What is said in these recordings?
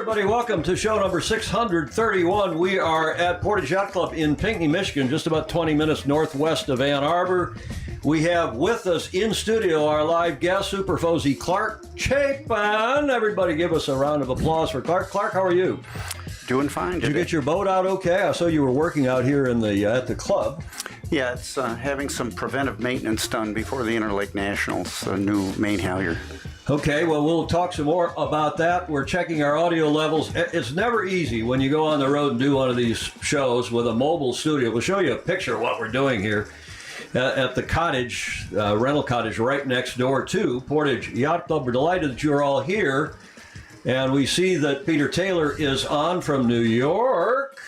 everybody. Welcome to show number 631. We are at Portage Yacht Club in Pinckney, Michigan, just about 20 minutes northwest of Ann Arbor. We have with us in studio our live guest, Super Fozy Clark Chapin. Everybody give us a round of applause for Clark. Clark, how are you? Doing fine. Did you get your boat out okay? I saw you were working out here in the at the club. Yeah, it's having some preventive maintenance done before the Interlake Nationals, a new main halyard. Okay, well, we'll talk some more about that. We're checking our audio levels. It's never easy when you go on the road and do one of these shows with a mobile studio. We'll show you a picture of what we're doing here at the cottage, rental cottage right next door to Portage Yacht Club. We're delighted that you're all here. And we see that Peter Taylor is on from New York.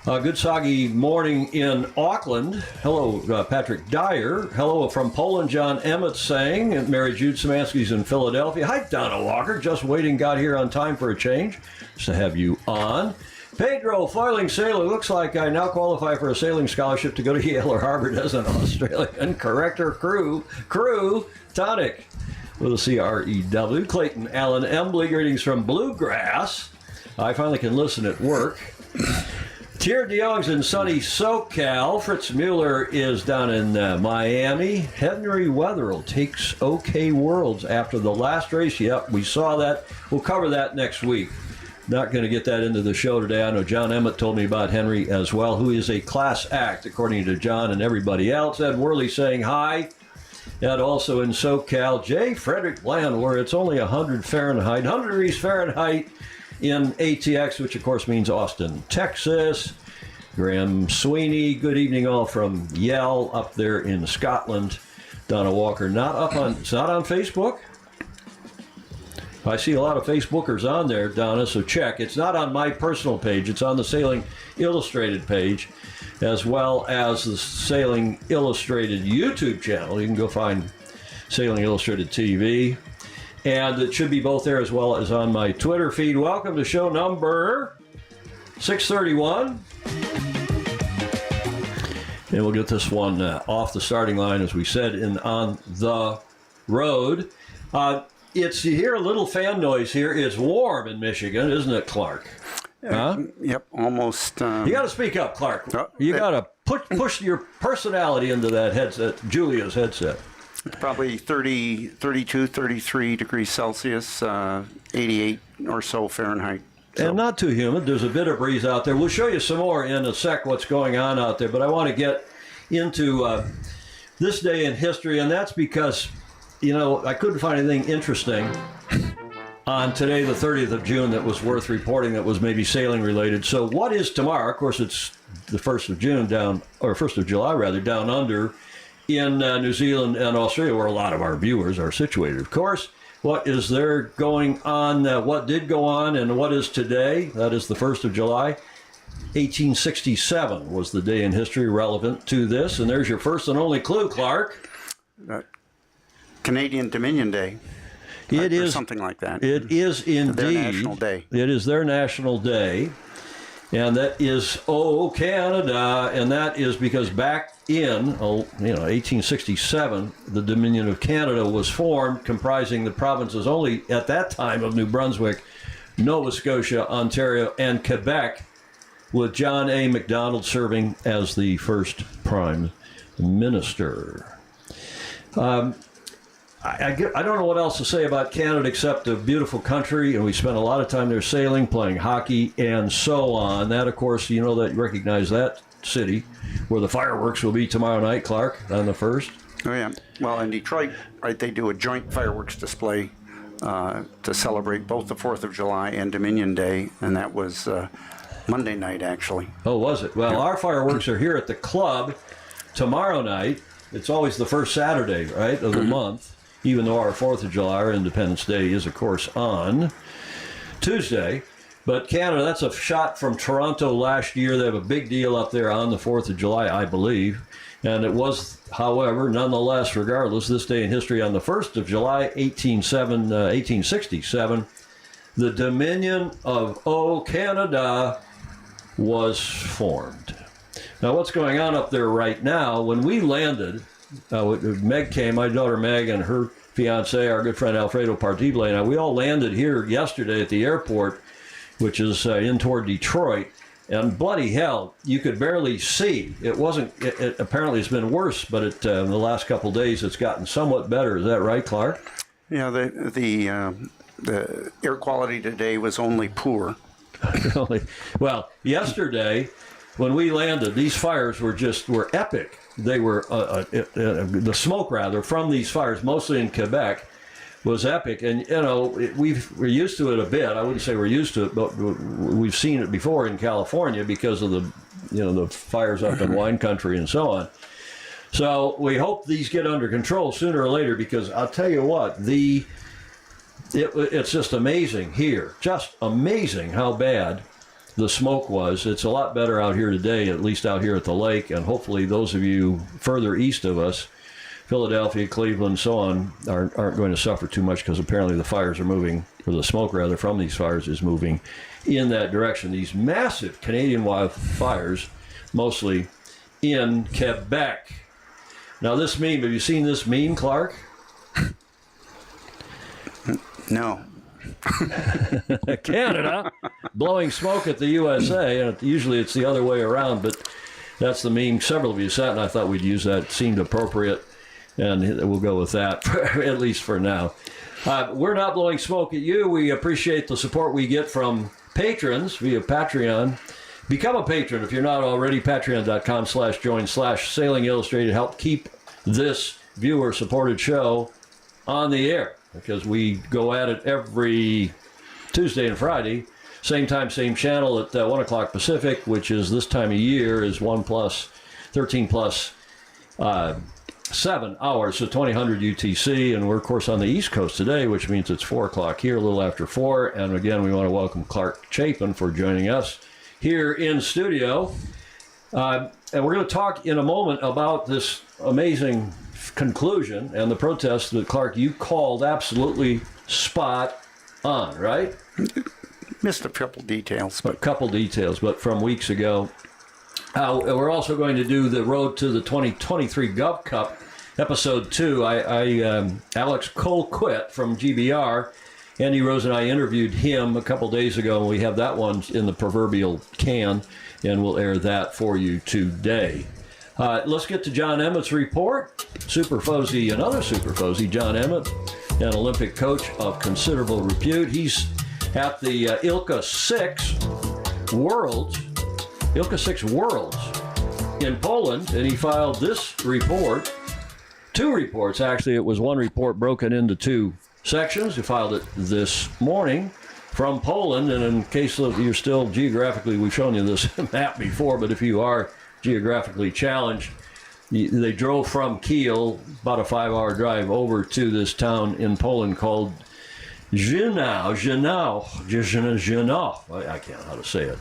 A good soggy morning in Auckland. Hello, Patrick Dyer. Hello from Poland, John Emmett saying. And Mary Jude Szymanski's in Philadelphia. Hi, Donna Walker. Just waiting, got here on time for a change. Just to have you on. Pedro, foiling sailor. Looks like I now qualify for a sailing scholarship to go to Yale or Harvard as an Australian corrector crew. Tonic with a C-R-E-W. Clayton Allen Embley. Greetings from Bluegrass. I finally can listen at work. Tier DeYoung's in sunny SoCal. Fritz Mueller is down in Miami. Henry Wetherill takes OK Worlds after the last race. Yep, we saw that. We'll cover that next week. Not going to get that into the show today. I know John Emmett told me about Henry as well, who is a class act, according to John and everybody else. Ed Worley saying hi. And also in SoCal, J. Frederick Bland, where it's only 100 Fahrenheit, 100 degrees Fahrenheit in ATX, which of course means Austin, Texas. Graham Sweeney, good evening all from Yell up there in Scotland. Donna Walker, it's not on Facebook? I see a lot of Facebookers on there, Donna, so check. It's not on my personal page. It's on the Sailing Illustrated page, as well as the Sailing Illustrated YouTube channel. You can go find Sailing Illustrated TV. And it should be both there as well as on my Twitter feed. Welcome to show number 631. And we'll get this one off the starting line, as we said, on the road. You hear a little fan noise here. It's warm in Michigan, isn't it, Clark? Huh? Yep, almost. You got to speak up, Clark. You got to push your personality into that headset, Julia's headset. Probably 30, 32, 33 degrees Celsius, 88 or so Fahrenheit. So. And not too humid. There's a bit of breeze out there. We'll show you some more in a sec what's going on out there. But I want to get into this day in history, and that's because, I couldn't find anything interesting on today, the 30th of June, that was worth reporting that was maybe sailing related. So what is tomorrow? Of course, it's the 1st of June or 1st of July, rather, down under in New Zealand and Australia, where a lot of our viewers are situated. Of course, what is there going on, what did go on, and what is today? That is the 1st of July. 1867 was the day in history relevant to this, and there's your first and only clue, Clark. Canadian Dominion Day. It is something like that. It is indeed their national day. It is their national day, and that is Canada, and that is because back in 1867, the Dominion of Canada was formed, comprising the provinces only at that time of New Brunswick, Nova Scotia, Ontario, and Quebec, with John A. Macdonald serving as the first prime minister. I don't know what else to say about Canada except a beautiful country, and we spent a lot of time there sailing, playing hockey, and so on. That, of course, you recognize that city where the fireworks will be tomorrow night, Clark, on the 1st. Oh, yeah. Well, in Detroit, right, they do a joint fireworks display to celebrate both the 4th of July and Dominion Day, and that was Monday night, actually. Oh, was it? Well, our fireworks are here at the club tomorrow night. It's always the first Saturday, right, of the month, even though our 4th of July, our Independence Day, is, of course, on Tuesday. But Canada, that's a shot from Toronto last year. They have a big deal up there on the 4th of July, I believe. And it was, however, nonetheless, regardless, this day in history on the 1st of July, 1867, the Dominion of Canada was formed. Now, what's going on up there right now? When we landed, Meg came, my daughter Meg, and her fiance, our good friend Alfredo Partible, and I, we all landed here yesterday at the airport, which is in toward Detroit. And bloody hell, you could barely see. It wasn't. Apparently, it's been worse, but in the last couple of days, it's gotten somewhat better. Is that right, Clark? Yeah, the air quality today was only poor. Well, yesterday, when we landed, these fires were epic. They were the smoke rather from these fires, mostly in Quebec, was epic. And we're used to it a bit. I wouldn't say we're used to it, but we've seen it before in California because of the fires up in wine country and so on. So we hope these get under control sooner or later, because I'll tell you what, it's just amazing here. Just amazing how bad the smoke was. It's a lot better out here today, at least out here at the lake, and hopefully those of you further east of us, Philadelphia, Cleveland, so on, aren't going to suffer too much, because apparently the fires are moving, or the smoke rather from these fires is moving in that direction. These massive Canadian wildfires, mostly in Quebec. Now this meme, have you seen this meme, Clark? No. Canada blowing smoke at the USA, and usually it's the other way around, but that's the meme several of you sent, and I thought we'd use that. It seemed appropriate, and we'll go with that, at least for now. We're not blowing smoke at you. We appreciate the support we get from patrons via Patreon. Become a patron if you're not already. Patreon.com/join/Sailing Illustrated. Help keep this viewer-supported show on the air, because we go at it every Tuesday and Friday, same time, same channel at 1 o'clock Pacific, which is this time of year is 13 plus 7 hours, so 2000 UTC, and we're of course on the East Coast today, which means it's 4 o'clock here, a little after 4. And again, we want to welcome Clark Chapin for joining us here in studio, and we're going to talk in a moment about this amazing conclusion and the protest that, Clark, you called absolutely spot on, right? Missed a couple details. But from weeks ago. We're also going to do the road to the 2023 GovCup, episode 2. Alex Colquitt from GBR, Andy Rose and I interviewed him a couple days ago, and we have that one in the proverbial can, and we'll air that for you today. Let's get to John Emmett's report. Another Super Fozy, John Emmett, an Olympic coach of considerable repute. He's at the ILCA 6 Worlds in Poland, and he filed this report. 2 reports, actually. It was one report broken into 2 sections. He filed it this morning from Poland, and in case you're still geographically, we've shown you this map before, but if you are geographically challenged, they drove from Kiel, about a 5-hour drive, over to this town in Poland called Żynów. I can't know how to say it.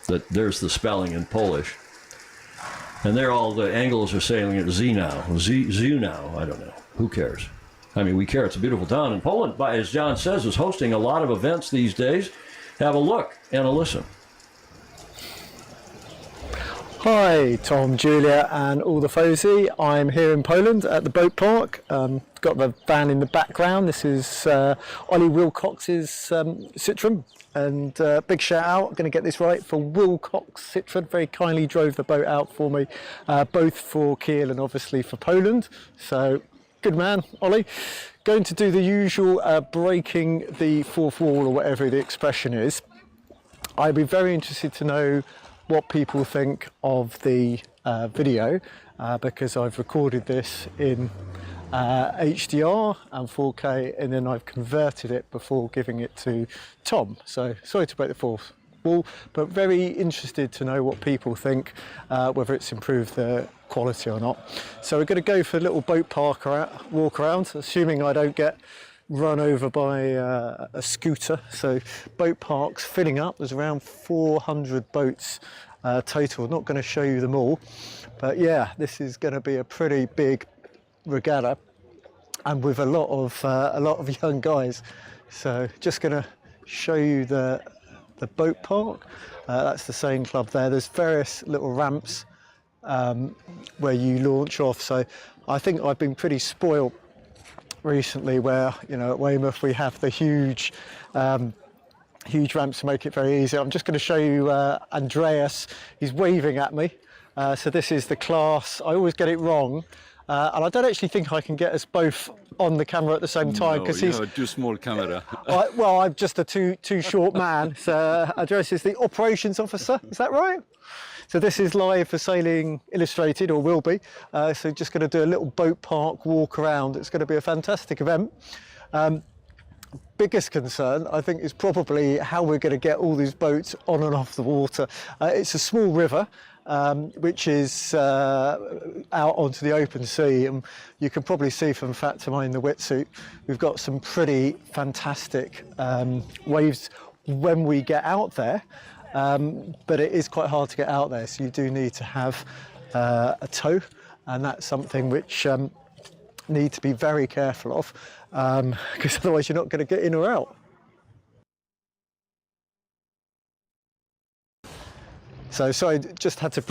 But there's the spelling in Polish. And they're all, the Anglos are saying it Zunau. I don't know. Who cares? I mean, we care. It's a beautiful town. And Poland, as John says, is hosting a lot of events these days. Have a look and a listen. Hi, Tom, Julia, and all the Fozy. I'm here in Poland at the boat park. Got the van in the background. This is Ollie Wilcox's Citroen, and big shout out. I'm going to get this right for Wilcox Citroen. Very kindly drove the boat out for me, both for Kiel and obviously for Poland. So good man, Ollie. Going to do the usual breaking the fourth wall, or whatever the expression is. I'd be very interested to know what people think of the video, because I've recorded this in HDR and 4K, and then I've converted it before giving it to Tom. So sorry to break the fourth wall, but very interested to know what people think, whether it's improved the quality or not. So we're going to go for a little boat park walk around, assuming I don't get run over by a scooter. So boat parks filling up. There's around 400 boats total. Not going to show you them all, but yeah, this is going to be a pretty big regatta, and with a lot of young guys. So just going to show you the boat park. That's the same club there. There's various little ramps where you launch off. So I think I've been pretty spoiled recently where, you know, at Weymouth we have the huge ramps to make it very easy. I'm just going to show you Andreas. He's waving at me. So this is the class. I always get it wrong. And I don't actually think I can get us both on the camera at the same time because he's a too small camera. well, I'm just a too short man. So Andreas is the operations officer. Is that right? So this is live for Sailing Illustrated, or will be. So just going to do a little boat park walk around. It's going to be a fantastic event. Biggest concern, I think, is probably how we're going to get all these boats on and off the water. It's a small river, which is out onto the open sea, and you can probably see from the fact I'm in the wetsuit, we've got some pretty fantastic waves when we get out there, but it is quite hard to get out there, so you do need to have a tow, and that's something which need to be very careful of, because otherwise you're not going to get in or out. So sorry, just had to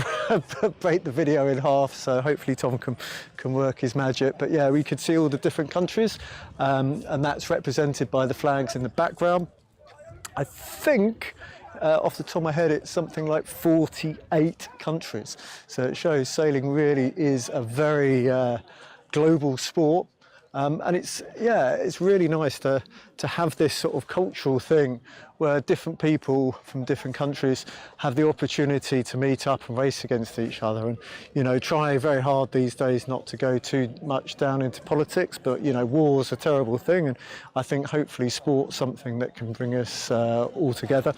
break the video in half, so hopefully Tom can work his magic. But yeah, we could see all the different countries, and that's represented by the flags in the background. I think, off the top of my head, it's something like 48 countries. So it shows sailing really is a very global sport. And it's really nice to have this sort of cultural thing where different people from different countries have the opportunity to meet up and race against each other, and, you know, try very hard these days not to go too much down into politics, but, you know, war's a terrible thing, and I think hopefully sport's something that can bring us all together.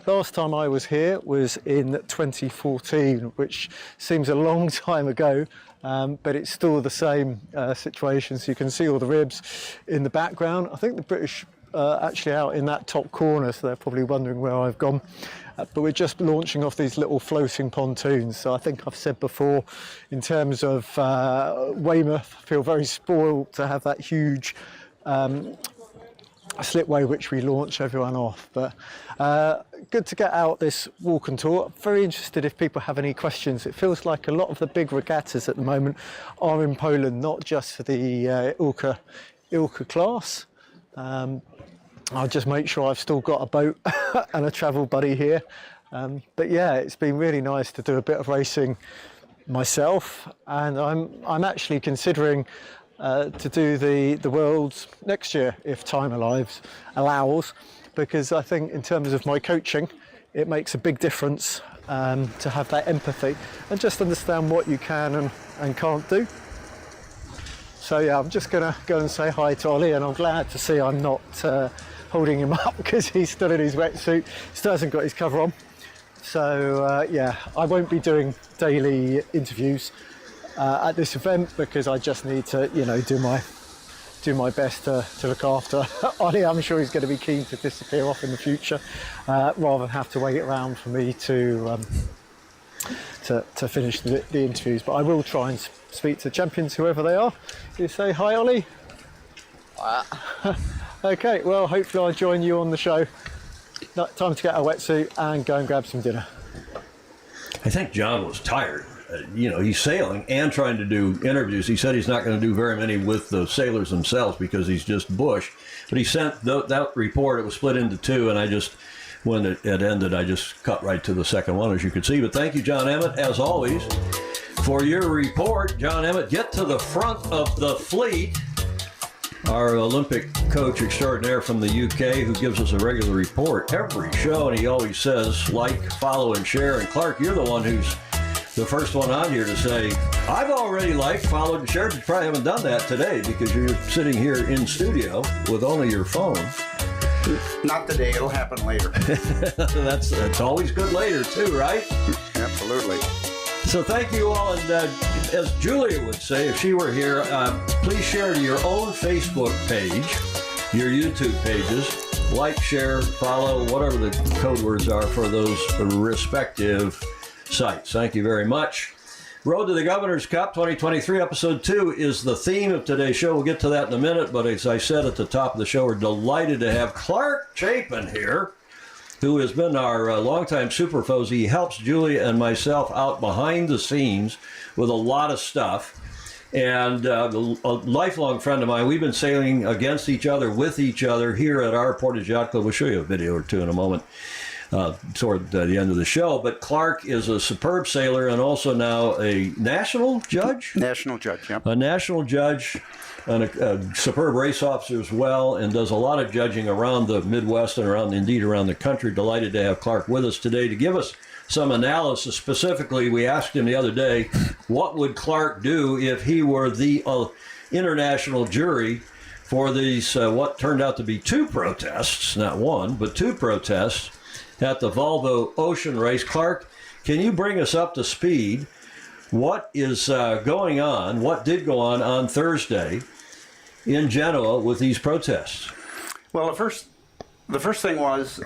Last time I was here was in 2014, which seems a long time ago. But it's still the same situation. So you can see all the ribs in the background. I think the British actually out in that top corner, so they're probably wondering where I've gone. But we're just launching off these little floating pontoons. So I think I've said before, in terms of Weymouth, I feel very spoiled to have that huge slipway which we launch everyone off. But good to get out this walk and tour. Very interested if people have any questions. It feels like a lot of the big regattas at the moment are in Poland, not just for the Ilka class. I'll just make sure I've still got a boat and a travel buddy here. But yeah, it's been really nice to do a bit of racing myself, and I'm actually considering to do the Worlds next year if time allows, because I think in terms of my coaching, it makes a big difference to have that empathy and just understand what you can and can't do. So yeah, I'm just gonna go and say hi to Ollie, and I'm glad to see I'm not holding him up because he's still in his wetsuit, still hasn't got his cover on. So yeah, I won't be doing daily interviews at this event because I just need to, you know, do my best to look after Ollie. I'm sure he's going to be keen to disappear off in the future, rather than have to wait around for me to finish the interviews. But I will try and speak to champions, whoever they are. You say hi, Ollie. Okay, well, hopefully I'll join you on the show. Time to get our wetsuit and go and grab some dinner. I think John was tired. You know, he's sailing and trying to do interviews. He said he's not going to do very many with the sailors themselves because he's just bush. But he sent that report. It was split into two, and I just, when it ended, I just cut right to the second one, as you could see. But thank you, John Emmett, as always, for your report. John Emmett, get to the front of the fleet. Our Olympic coach extraordinaire from the UK, who gives us a regular report every show, and he always says, like, follow, and share. And Clark, you're the one who's the first one on here to say, I've already liked, followed, and shared. You probably haven't done that today because you're sitting here in studio with only your phone. Not today, it'll happen later. That's always good later too, right? Absolutely. So thank you all, and as Julia would say if she were here, please share to your own Facebook page, your YouTube pages, like, share, follow, whatever the code words are for those respective sites. Thank you very much. Road to the Governor's Cup 2023, Episode 2 is the theme of today's show. We'll get to that in a minute, but as I said at the top of the show, we're delighted to have Clark Chapin here, who has been our longtime superfoes. He helps Julia and myself out behind the scenes with a lot of stuff. And a lifelong friend of mine. We've been sailing against each other, with each other here at our Portage Yacht Club. We'll show you a video or two in a moment toward the end of the show. But Clark is a superb sailor and also now a national judge? National judge, yep. A national judge and a superb race officer as well, and does a lot of judging around the Midwest and around the country. Delighted to have Clark with us today to give us some analysis. Specifically, we asked him the other day, what would Clark do if he were the international jury for these, what turned out to be 2 protests, not 1, but 2 protests at the Volvo Ocean Race. Clark, can you bring us up to speed? What is going on, what did go on Thursday in Genoa with these protests? Well, the first thing was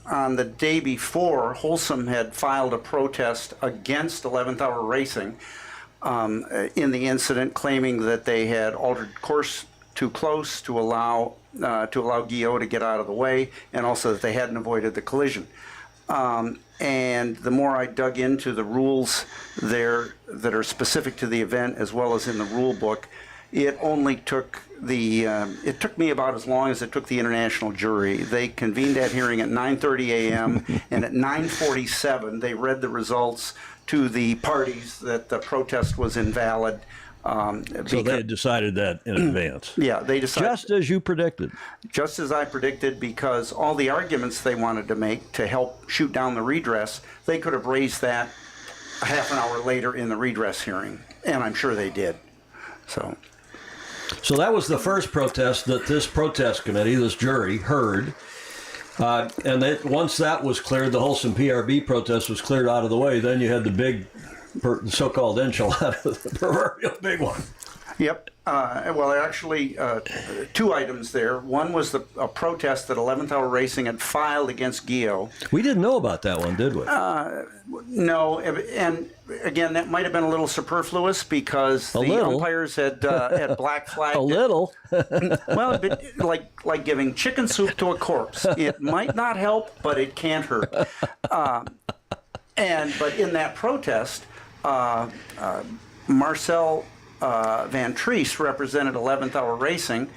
on the day before, Wholesome had filed a protest against 11th Hour Racing in the incident, claiming that they had altered course too close to allow Guillot to get out of the way, and also that they hadn't avoided the collision. And the more I dug into the rules there that are specific to the event, as well as in the rule book, it only took it took me about as long as it took the international jury. They convened that hearing at 9:30 a.m. and at 9:47 they read the results to the parties that the protest was invalid. So they had decided that in advance. Yeah, they decided. Just as you predicted. Just as I predicted, because all the arguments they wanted to make to help shoot down the redress, they could have raised that a half an hour later in the redress hearing, and I'm sure they did. So that was the first protest that this protest committee, this jury, heard. And once that was cleared, the Wholesome PRB protest was cleared out of the way, then you had the big so-called enchilada, the proverbial big one. Yep. Well, actually, 2 items there. One was a protest that 11th Hour Racing had filed against Guillot. We didn't know about that one, did we? No, and again, that might have been a little superfluous because umpires had black flagged. A little. Well, but like giving chicken soup to a corpse. It might not help, but it can't hurt. But in that protest, Marcel Van Treese represented 11th Hour Racing,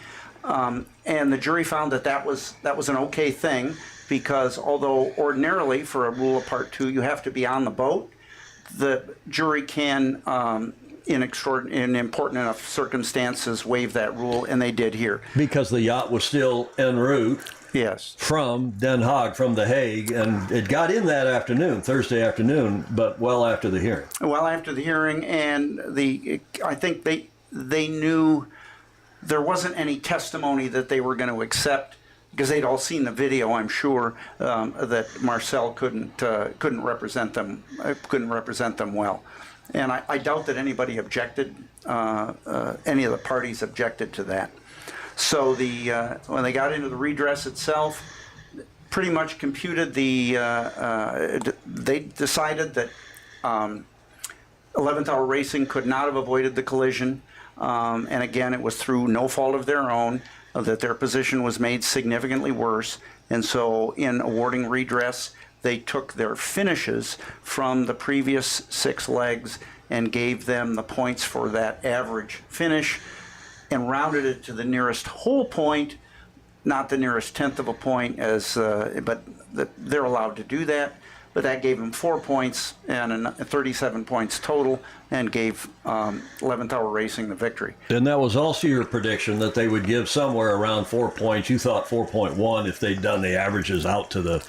and the jury found that was an okay thing, because although ordinarily for a rule of Part 2 you have to be on the boat, the jury can, in important enough circumstances, waive that rule, and they did here. Because the yacht was still en route. Yes. From Den Haag, from The Hague, and it got in that afternoon, Thursday afternoon, but well after the hearing. Well after the hearing, and I think they knew there wasn't any testimony that they were going to accept, because they'd all seen the video, I'm sure, that Marcel couldn't represent them well, and I doubt that anybody objected. Any of the parties objected to that. So when they got into the redress itself, pretty much computed they decided that 11th Hour Racing could not have avoided the collision, and again, it was through no fault of their own that their position was made significantly worse, and so in awarding redress, they took their finishes from the previous 6 legs and gave them the points for that average finish, and rounded it to the nearest whole point, not the nearest tenth of a point, but they're allowed to do that. But that gave them 4 points and 37 points total, and gave 11th Hour Racing the victory. And that was also your prediction that they would give somewhere around 4 points. You thought 4.1 if they'd done the averages out to the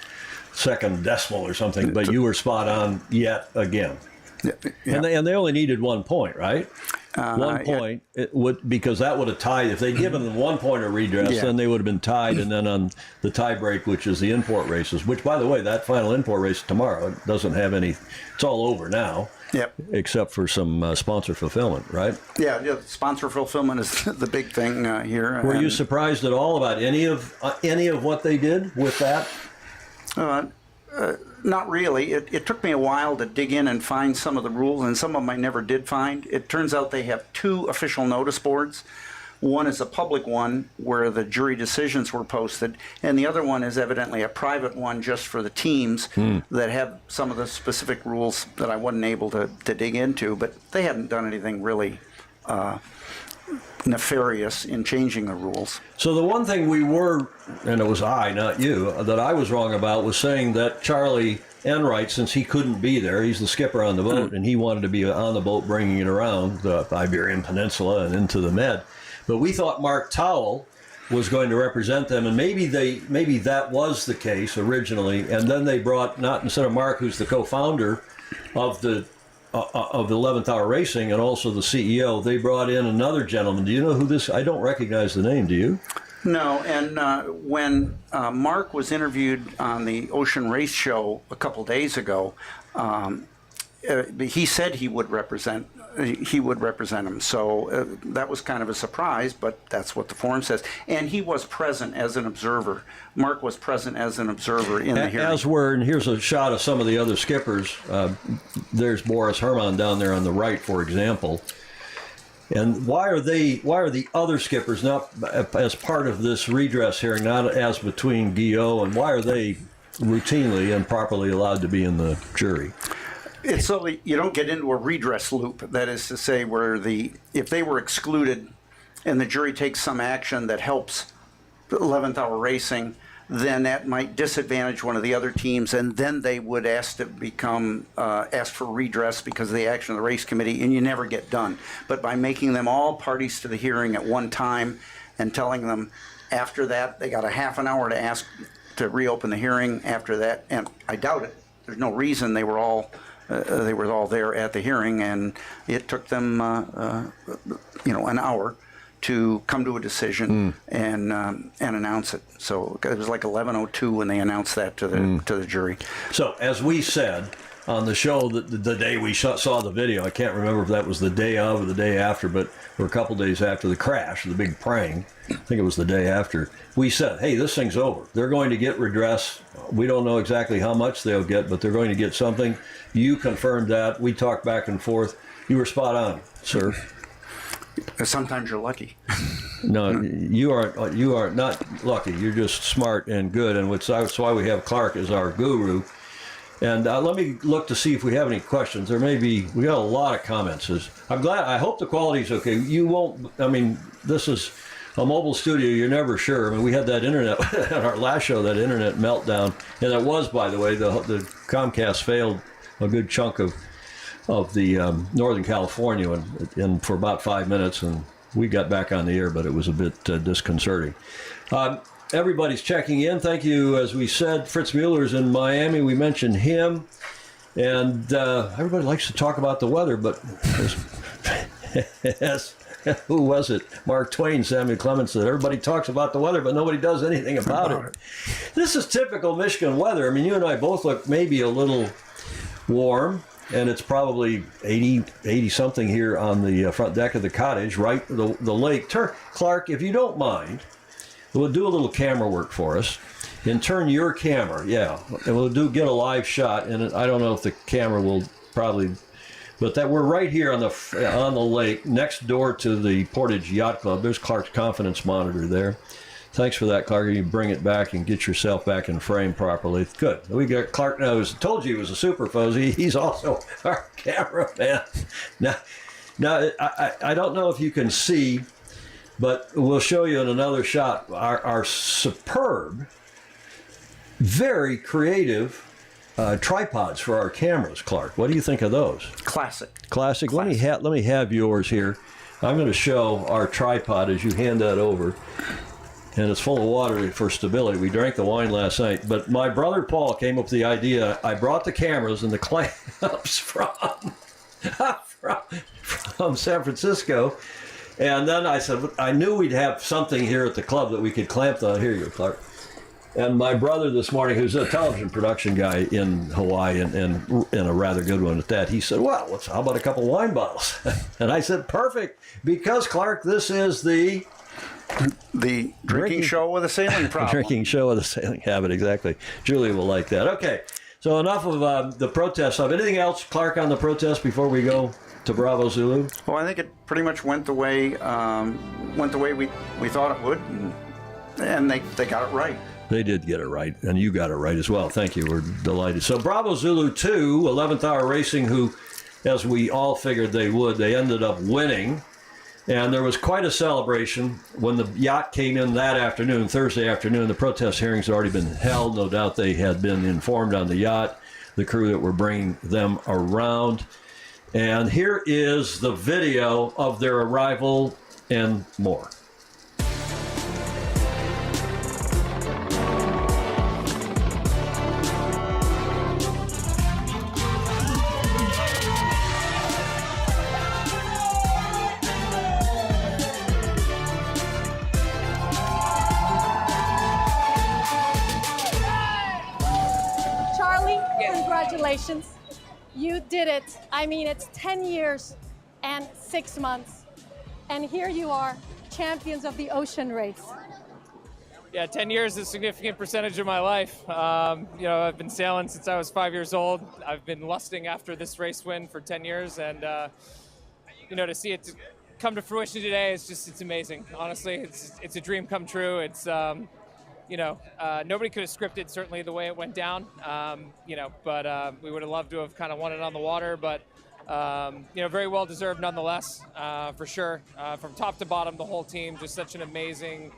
second decimal or something, but you were spot on yet again. Yeah. And they only needed 1 point, right? 1 point, it would, because that would have tied. If they'd given them 1 point of redress, then they would have been tied. And then on the tie break, which is the import races, which, by the way, that final import race tomorrow doesn't have any. It's all over now. Yep. Except for some sponsor fulfillment, right? Yeah. Sponsor fulfillment is the big thing here. Were you surprised at all about any of what they did with that? Not really. It took me a while to dig in and find some of the rules, and some of them I never did find. It turns out they have 2 official notice boards. One is a public one where the jury decisions were posted, and the other one is evidently a private one just for the teams that have some of the specific rules that I wasn't able to dig into, but they hadn't done anything really nefarious in changing the rules. So the one thing we were, and it was I, not you, that I was wrong about was saying that Charlie Enright, since he couldn't be there, he's the skipper on the boat, and he wanted to be on the boat bringing it around the Iberian Peninsula and into the Med. But we thought Mark Towell was going to represent them, and maybe that was the case originally, and then they brought, not instead of Mark, who's the co-founder of the 11th Hour Racing and also the CEO, they brought in another gentleman. Do you know who this? I don't recognize the name. Do you? No, and when Mark was interviewed on the Ocean Race Show a couple days ago, he said he would represent him. So that was kind of a surprise, but that's what the form says. And he was present as an observer. Mark was present as an observer in the hearing. As were, and here's a shot of some of the other skippers. There's Boris Herman down there on the right, for example. And why are the other skippers not as part of this redress hearing, not as between Guillot, and why are they routinely and properly allowed to be in the jury? It's so you don't get into a redress loop. That is to say, where if they were excluded and the jury takes some action that helps 11th Hour Racing, then that might disadvantage one of the other teams, and then they would ask for redress because of the action of the race committee, and you never get done. But by making them all parties to the hearing at one time and telling them after that they got a half an hour to ask to reopen the hearing after that, and I doubt it. There's no reason they were all there at the hearing, and it took them an hour to come to a decision and announce it. So it was like 11:02 when they announced that to the jury. So as we said on the show, the day we saw the video, I can't remember if that was the day of or the day after, but or a couple days after the crash, the big prang. I think it was the day after. We said, hey, this thing's over. They're going to get redress. We don't know exactly how much they'll get, but they're going to get something. You confirmed that. We talked back and forth. You were spot on, sir. Sometimes you're lucky. No, you are not lucky. You're just smart and good, and that's why we have Clark as our guru. And let me look to see if we have any questions. We got a lot of comments. I hope the quality's okay. You won't, this is a mobile studio. You're never sure. We had that internet, at our last show, that internet meltdown. And it was, by the way, the Comcast failed a good chunk of the Northern California and for about 5 minutes, and we got back on the air, but it was a bit disconcerting. Everybody's checking in. Thank you. As we said, Fritz Mueller's in Miami. We mentioned him, and everybody likes to talk about the weather, but who was it? Mark Twain, Samuel Clemens said, everybody talks about the weather, but nobody does anything about it. This is typical Michigan weather. You and I both look maybe a little warm, and it's probably 80 something here on the front deck of the cottage, right? The lake. Clark, if you don't mind, we'll do a little camera work for us and turn your camera, and we'll get a live shot. And I don't know if the camera will probably, but that we're right here on the lake, next door to the Portage Yacht Club. There's Clark's confidence monitor there. Thanks for that, Clark. You bring it back and get yourself back in frame properly. Good. We got Clark now. Told you he was a super fuzzy. He's also our cameraman. Now, I don't know if you can see, but we'll show you in another shot our superb, very creative tripods for our cameras, Clark. What do you think of those? Classic. Let me have yours here. I'm going to show our tripod as you hand that over. And it's full of water for stability. We drank the wine last night. But my brother Paul came up with the idea. I brought the cameras and the clamps from San Francisco. And then I said, I knew we'd have something here at the club that we could clamp on. Here you go, Clark. And my brother this morning, who's a television production guy in Hawaii and a rather good one at that, he said, well, how about a couple wine bottles? And I said, perfect, because, Clark, this is the drinking show with a sailing problem. Drinking show with a sailing habit, exactly. Julie will like that. Okay, So enough of the protest stuff. Anything else, Clark, on the protest before we go to Bravo Zulu? Well, I think it pretty much went the way we thought it would, and they got it right. They did get it right, and you got it right as well. Thank you. We're delighted. So Bravo Zulu 2, 11th Hour Racing, who, as we all figured they would, they ended up winning. And there was quite a celebration when the yacht came in that afternoon, Thursday afternoon. The protest hearings had already been held. No doubt they had been informed on the yacht, the crew that were bringing them around. And here is the video of their arrival and more. Congratulations. You did it. I mean, it's 10 years and 6 months. And here you are, champions of the ocean race. Yeah, 10 years is a significant percentage of my life. I've been sailing since I was 5 years old. I've been lusting after this race win for 10 years. And, to see it come to fruition today, it's amazing. Honestly, it's a dream come true. It's, nobody could have scripted certainly the way it went down, but we would have loved to have kind of won it on the water, but, very well deserved nonetheless, for sure. From top to bottom, the whole team, just such an amazing,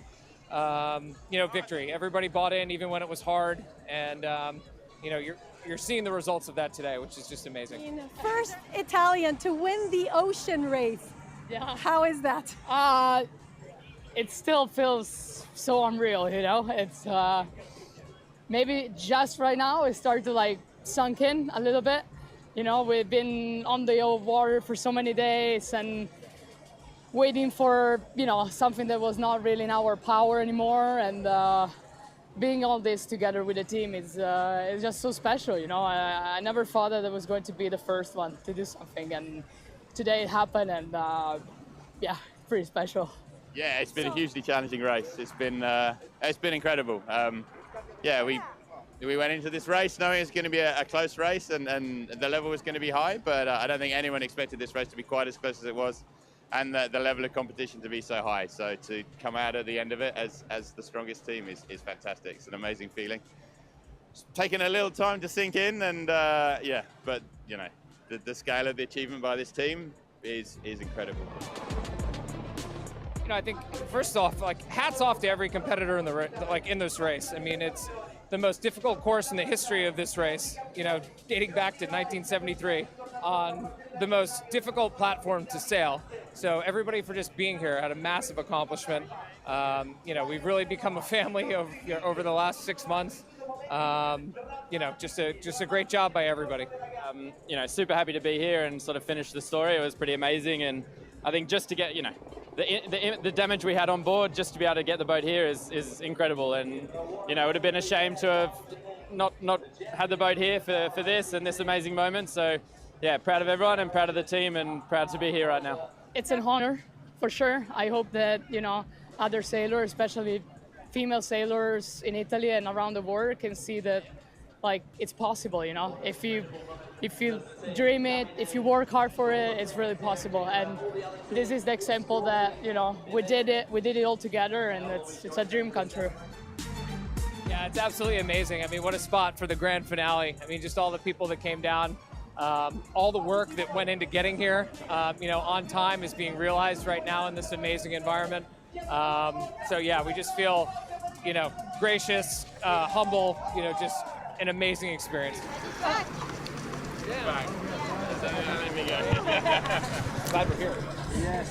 victory. Everybody bought in even when it was hard, and, you're seeing the results of that today, which is just amazing. First Italian to win the ocean race. Yeah. How is that? It still feels so unreal, It's maybe just right now it started to sunk in a little bit. We've been on the water for so many days and waiting for, something that was not really in our power anymore. And being all this together with the team is just so special, I never thought that I was going to be the first one to do something. And today it happened, and pretty special. Yeah, it's been a hugely challenging race. It's been incredible. We went into this race knowing it's going to be a close race and the level was going to be high, but I don't think anyone expected this race to be quite as close as it was, and the level of competition to be so high. So to come out at the end of it as the strongest team is fantastic. It's an amazing feeling. It's taken a little time to sink in, and but the scale of the achievement by this team is incredible. I think first off, hats off to every competitor in this race. I mean, it's the most difficult course in the history of this race. Dating back to 1973, on the most difficult platform to sail. So everybody for just being here had a massive accomplishment. We've really become a family over the last 6 months. Just a great job by everybody. Super happy to be here and sort of finish the story. It was pretty amazing, and I think just to get the damage we had on board, just to be able to get the boat here is incredible. And it would have been a shame to have not had the boat here for this and this amazing moment. So yeah, proud of everyone and proud of the team and proud to be here right now. It's an honor for sure. I hope that other sailors, especially female sailors in Italy and around the world, can see that it's possible. If you dream it, if you work hard for it, it's really possible. And this is the example that we did it all together, and it's a dream come true. Yeah, it's absolutely amazing. I mean, what a spot for the grand finale. I mean, just all the people that came down, all the work that went into getting here, on time is being realized right now in this amazing environment. We just feel, gracious, humble, just an amazing experience. Back. Glad we're here. Yes.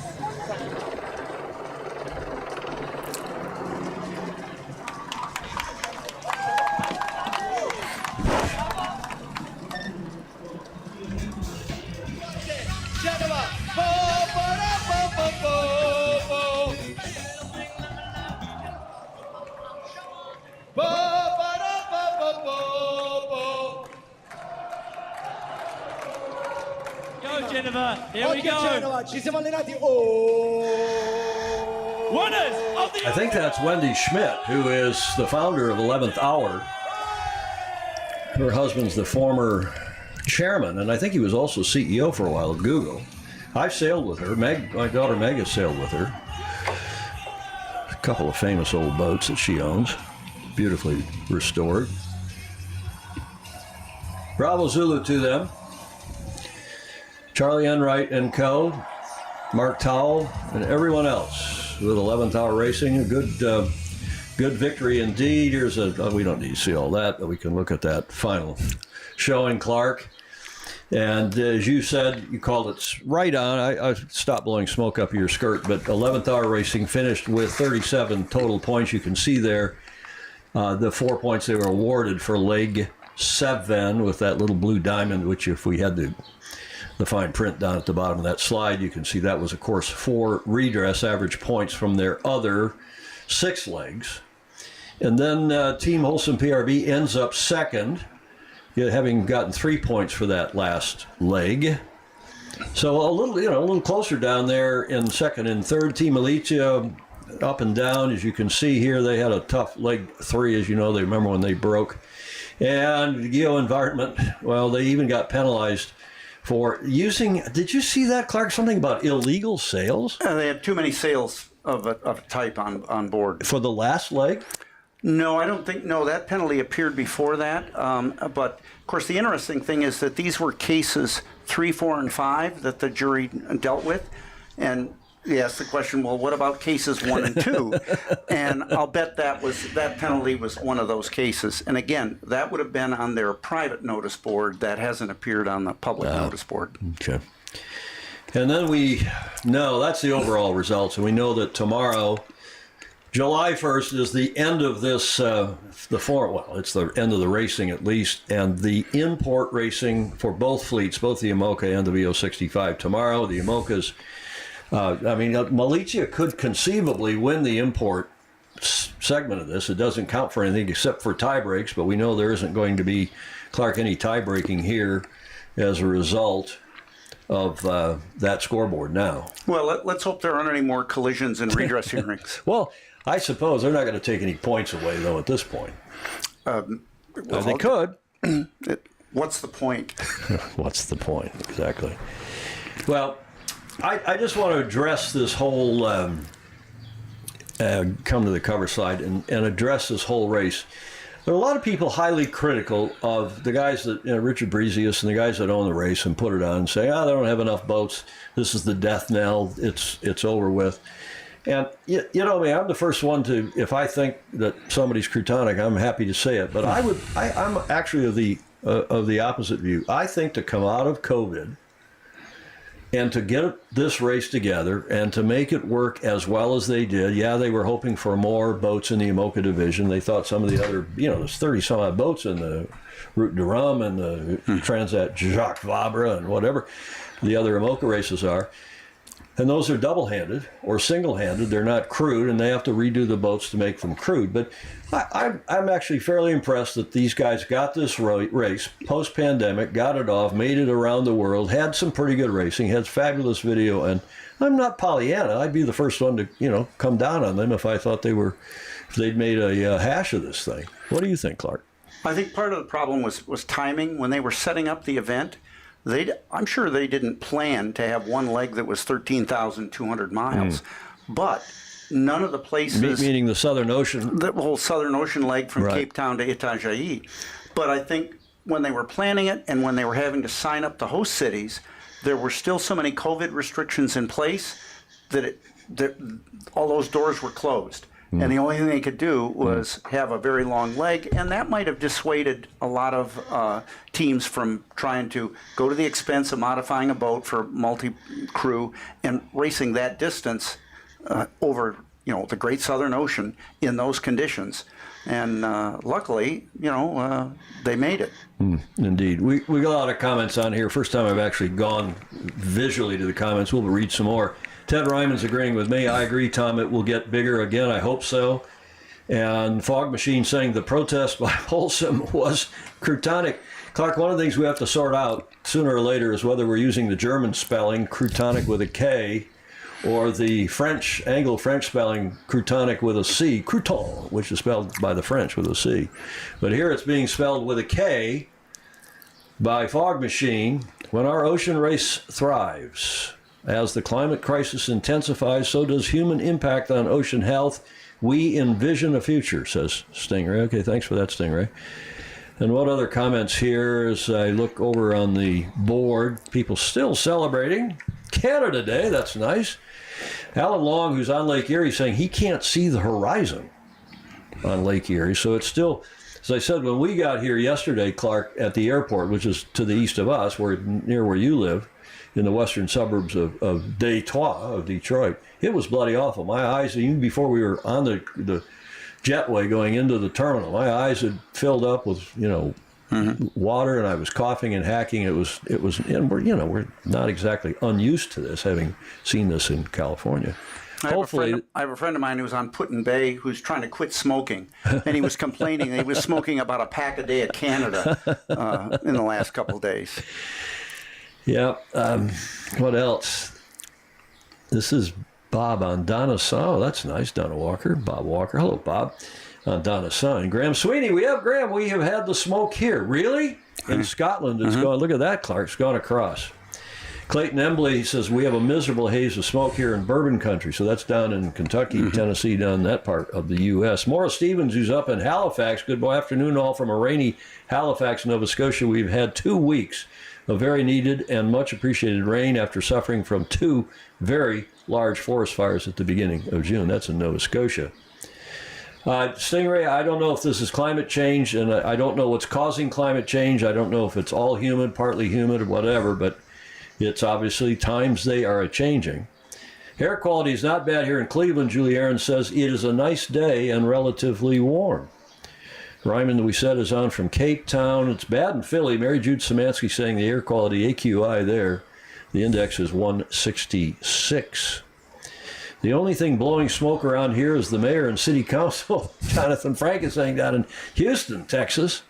Here we go. Ci siamo allenati. Winners of the I think that's Wendy Schmidt, who is the founder of 11th Hour. her husband's the former chairman, and I think he was also CEO for a while of Google. I've sailed with her. My daughter Meg has sailed with her. A couple of famous old boats that she owns, beautifully restored. Bravo Zulu to them. Charlie Enright and co., Mark Towell, and everyone else with 11th Hour Racing. A good victory indeed. Here's we don't need to see all that, but we can look at that final showing, Clark. And as you said, you called it right on. I stopped blowing smoke up your skirt, but 11th Hour Racing finished with 37 total points. You can see there the 4 points they were awarded for leg 7 with that little blue diamond, which if we had the fine print down at the bottom of that slide, you can see that was, of course, 4 redress average points from their other 6 legs. And then Team Wholesome PRB ends up second, having gotten 3 points for that last leg. So a little closer down there in second and third. Team Alicia up and down, as you can see here. They had a tough leg 3, as you know. They remember when they broke. And Geo Environment, well, they even got penalized for using, did you see that, Clark, something about illegal sales? They had too many sales of a type on board. For the last leg? No, I don't think, no, that penalty appeared before that. But, of course, the interesting thing is that these were cases 3, 4, and 5 that the jury dealt with. And you asked the question, well, what about cases 1 and 2? And I'll bet that penalty was one of those cases. And again, that would have been on their private notice board. That hasn't appeared on the public notice board. Okay. And then we know that's the overall results. And we know that tomorrow, July 1st, is the end of this, it's the end of the racing at least, and the import racing for both fleets, both the IMOCA and the VO65 tomorrow. The IMOCA's Malicia could conceivably win the import segment of this. It doesn't count for anything except for tie breaks, but we know there isn't going to be, Clark, any tie breaking here as a result of that scoreboard now. Well, let's hope there aren't any more collisions and redress hearings. Well, I suppose they're not going to take any points away, though, at this point. They could. What's the point? What's the point? Exactly. Well, I just want to address this whole, come to the cover slide and address this whole race. There are a lot of people highly critical of the guys that, Richard Breezius and the guys that own the race and put it on and say, they don't have enough boats. This is the death knell. It's over with. And, I'm the first one to, if I think that somebody's crutonic, I'm happy to say it. But I'm actually of the opposite view. I think to come out of COVID and to get this race together and to make it work as well as they did, they were hoping for more boats in the IMOCA division. They thought some of the other, there's 30-some-odd boats in the Route de Rhum and the Transat Jacques Vabre and whatever the other IMOCA races are. And those are double-handed or single-handed. They're not crewed, and they have to redo the boats to make them crewed. But I'm actually fairly impressed that these guys got this race post-pandemic, got it off, made it around the world, had some pretty good racing, had fabulous video. And I'm not Pollyanna. I'd be the first one to, come down on them if I thought if they'd made a hash of this thing. What do you think, Clark? I think part of the problem was timing. When they were setting up the event, I'm sure they didn't plan to have one leg that was 13,200 miles, but none of the places... Meaning the Southern Ocean? The whole Southern Ocean leg from Cape Town to Itajaí. But I think when they were planning it and when they were having to sign up the host cities, there were still so many COVID restrictions in place that all those doors were closed. And the only thing they could do was have a very long leg, and that might have dissuaded a lot of teams from trying to go to the expense of modifying a boat for multi-crew and racing that distance over, the Great Southern Ocean in those conditions. And luckily, they made it. Indeed. We got a lot of comments on here. First time I've actually gone visually to the comments. We'll read some more. Ted Ryman's agreeing with me. I agree, Tom. It will get bigger again. I hope so. And Fog Machine saying the protest by Wholesome was crutonic. Clark, one of the things we have to sort out sooner or later is whether we're using the German spelling, crutonic with a K, or the Anglo-French spelling croutonic with a C, crouton, which is spelled by the French with a C. But here it's being spelled with a K by Fog Machine. When our ocean race thrives, as the climate crisis intensifies, so does human impact on ocean health. We envision a future, says Stingray. Okay, thanks for that, Stingray. And what other comments here as I look over on the board? People still celebrating Canada Day. That's nice. Alan Long, who's on Lake Erie, saying he can't see the horizon on Lake Erie. So it's still, as I said, when we got here yesterday, Clark, at the airport, which is to the east of us, near where you live, in the western suburbs of Detroit, it was bloody awful. My eyes, even before we were on the jetway going into the terminal, my eyes had filled up with, water, and I was coughing and hacking. It was, and we're not exactly unused to this, having seen this in California. I have a friend of mine who's on Put-in-Bay who's trying to quit smoking, and he was complaining that he was smoking about a pack a day at Canada in the last couple of days. Yeah. What else? This is Bob on Donna's son. Oh, that's nice. Donna Walker. Bob Walker. Hello, Bob. On Donna's son. Graham Sweeney. We have had the smoke here. Really? In Scotland, it's gone. Look at that, Clark. It's gone across. Clayton Embley says, we have a miserable haze of smoke here in Bourbon Country. So that's down in Kentucky, Tennessee, down that part of the U.S. Morris Stevens, who's up in Halifax. Good afternoon, all from a rainy Halifax, Nova Scotia. We've had 2 weeks of very needed and much appreciated rain after suffering from 2 very large forest fires at the beginning of June. That's in Nova Scotia. Stingray, I don't know if this is climate change, and I don't know what's causing climate change. I don't know if it's all humid, partly humid, or whatever, but it's obviously times they are a-changing. Air quality is not bad here in Cleveland, Julie Aaron says. It is a nice day and relatively warm. Ryman, we said, is on from Cape Town. It's bad in Philly. Mary Jude Szymanski saying the air quality AQI there, the index is 166. The only thing blowing smoke around here is the mayor and city council. Jonathan Frank is saying down in Houston, Texas.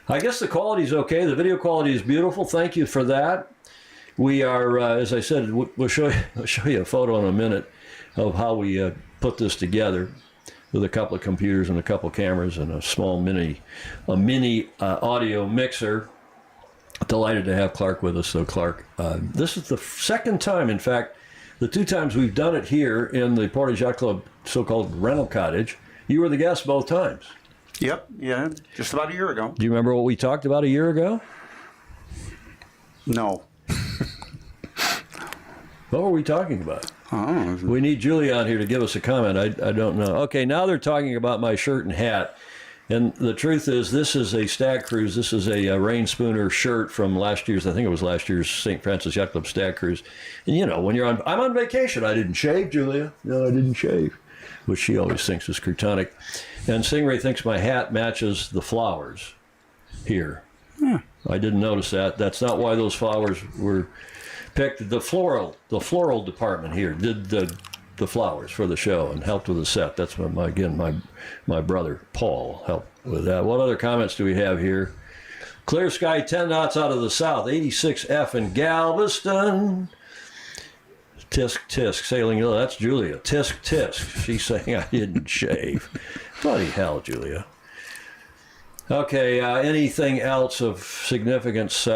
I guess the quality is okay. The video quality is beautiful. Thank you for that. We are, as I said, we'll show you a photo in a minute of how we put this together with a couple of computers and a couple of cameras and a small mini audio mixer. Delighted to have Clark with us. So Clark, this is the second time, in fact, the 2 times we've done it here in the Portage Yacht Club so-called rental cottage, you were the guest both times. Yep, yeah, just about a year ago. Do you remember what we talked about a year ago? No. What were we talking about? Oh. We need Julie on here to give us a comment. I don't know. Okay, now they're talking about my shirt and hat. And the truth is, this is a Stag Cruise. This is a Rain Spooner shirt from last year's, I think it was last year's St. Francis Yacht Club Stag Cruise. And when I'm on vacation, I didn't shave, Julia. No, I didn't shave, which she always thinks is croutonic. And Stingray thinks my hat matches the flowers here. Yeah. I didn't notice that. That's not why those flowers were picked. The floral department here did the flowers for the show and helped with the set. That's what my brother Paul helped with that. What other comments do we have here? Clear sky, 10 knots out of the south, 86F in Galveston. Tisk tisk sailing. Oh, that's Julia. Tisk tisk. She's saying I didn't shave. Bloody hell, Julia. Okay. Anything else of significance?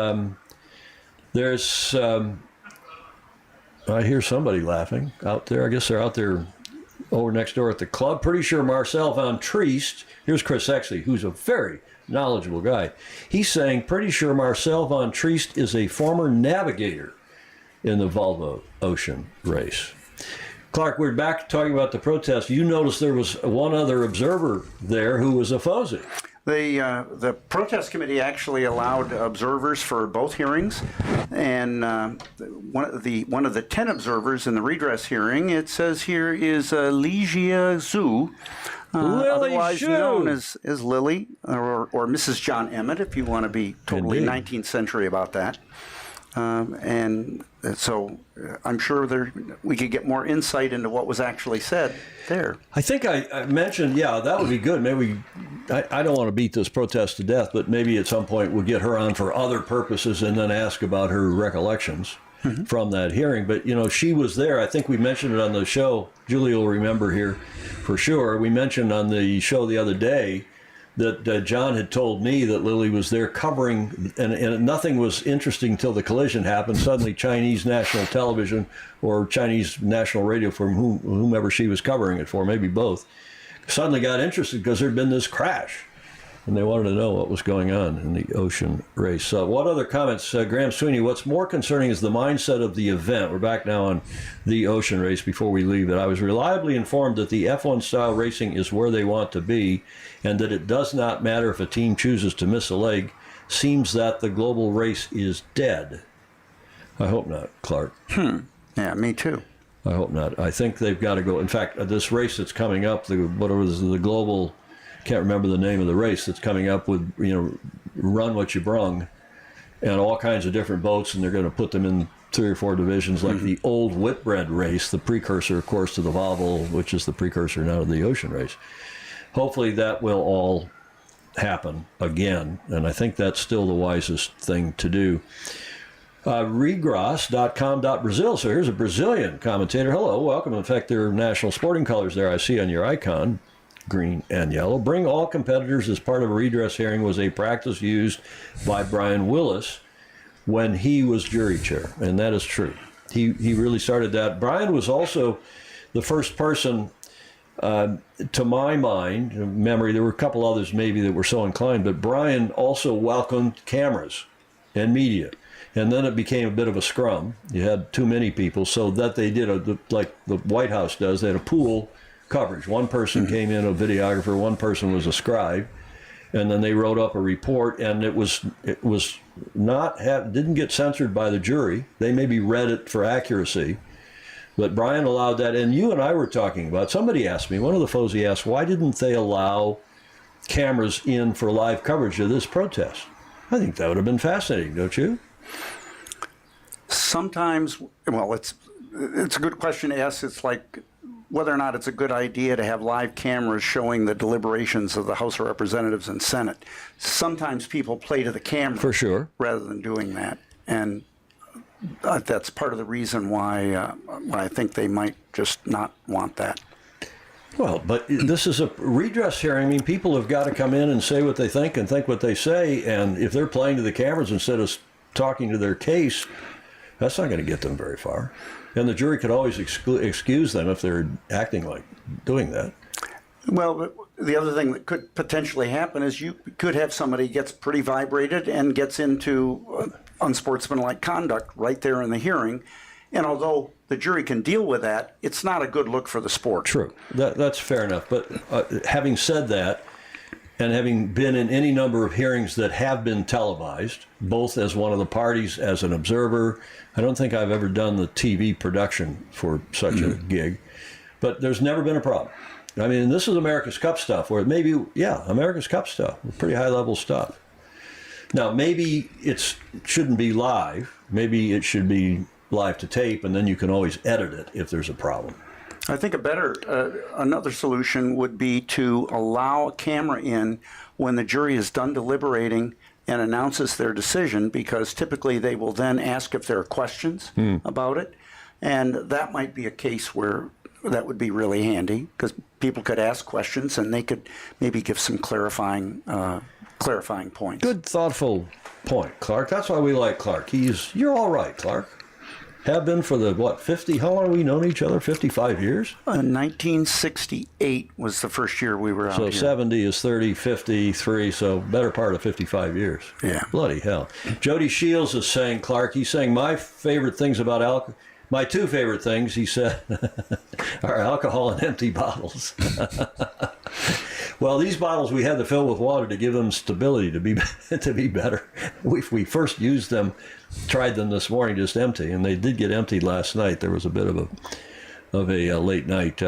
There's. I hear somebody laughing out there. I guess they're out there over next door at the club. Pretty sure Marcel Van Triest, here's Chris Exley, who's a very knowledgeable guy. He's saying, pretty sure Marcel Van Triest is a former navigator in the Volvo Ocean Race. Clark, we're back talking about the protest. You noticed there was one other observer there who was a FOSI. The protest committee actually allowed observers for both hearings, and one of the 10 observers in the redress hearing, it says here, is Ligia Zhu, otherwise known as Lily, or Mrs. John Emmett, if you want to be totally Indeed. 19th century about that. And so I'm sure we could get more insight into what was actually said there. I think I mentioned, that would be good. Maybe I don't want to beat this protest to death, but maybe at some point we'll get her on for other purposes and then ask about her recollections. from that hearing. But, she was there. I think we mentioned it on the show. Julie will remember here for sure. We mentioned on the show the other day that John had told me that Lily was there covering, and nothing was interesting until the collision happened. Suddenly, Chinese national television or Chinese national radio, from whomever she was covering it for, maybe both, suddenly got interested because there'd been this crash, and they wanted to know what was going on in the ocean race. So what other comments? Graham Sweeney, what's more concerning is the mindset of the event. We're back now on the ocean race before we leave it. I was reliably informed that the F1 style racing is where they want to be, and that it does not matter if a team chooses to miss a leg. Seems that the global race is dead. I hope not, Clark. Yeah, me too. I hope not. I think they've got to go. In fact, this race that's coming up, the global, can't remember the name of the race that's coming up with, run what you brung, and all kinds of different boats, and they're going to put them in 3 or 4 divisions, like the old Whitbread race, the precursor, of course, to the Volvo, which is the precursor now to the ocean race. Hopefully that will all happen again, and I think that's still the wisest thing to do. Regras.com.brazil. So here's a Brazilian commentator. Hello, welcome. In fact, there are national sporting colors there I see on your icon, green and yellow. Bring all competitors as part of a redress hearing was a practice used by Brian Willis when he was jury chair, and that is true. He really started that. Brian was also the first person, to my memory, there were a couple others maybe that were so inclined, but Brian also welcomed cameras and media. And then it became a bit of a scrum. You had too many people, so that they did, like the White House does, they had a pool coverage. One person came in, a videographer, one person was a scribe, and then they wrote up a report, and it didn't get censored by the jury. They maybe read it for accuracy, but Brian allowed that. And you and I were talking about, somebody asked me, one of the folks asked, why didn't they allow cameras in for live coverage of this protest? I think that would have been fascinating, don't you? Sometimes, well, it's a good question to ask. It's like whether or not it's a good idea to have live cameras showing the deliberations of the House of Representatives and Senate. Sometimes people play to the camera, for sure, rather than doing that, and that's part of the reason why I think they might just not want that. Well, but this is a redress hearing. I mean, people have got to come in and say what they think and think what they say, and if they're playing to the cameras instead of talking to their case, that's not going to get them very far. And the jury could always excuse them if they're acting like doing that. Well, the other thing that could potentially happen is you could have somebody gets pretty vibrated and gets into unsportsmanlike conduct right there in the hearing. And although the jury can deal with that, it's not a good look for the sport. True. That's fair enough. But having said that, and having been in any number of hearings that have been televised, both as one of the parties, as an observer, I don't think I've ever done the TV production for such a gig, but there's never been a problem. I mean, this is America's Cup stuff, where maybe, America's Cup stuff, pretty high-level stuff. Now, maybe it shouldn't be live. Maybe it should be live to tape, and then you can always edit it if there's a problem. I think another solution would be to allow a camera in when the jury is done deliberating and announces their decision, because typically they will then ask if there are questions about it. And that might be a case where that would be really handy, because people could ask questions and they could maybe give some clarifying points. Good, thoughtful point, Clark. That's why we like Clark. You're all right, Clark. Have been for the, 50, how long have we known each other? 55 years? 1968 was the first year we were out here. So 70 is 30, 53, so better part of 55 years. Yeah. Bloody hell. Jody Shields is saying, Clark, he's saying my favorite things about alcohol, my two favorite things, he said, are alcohol and empty bottles. Well, these bottles we had to fill with water to give them stability, to be better. We first used them, tried them this morning just empty, and they did get emptied last night. There was a bit of a late night.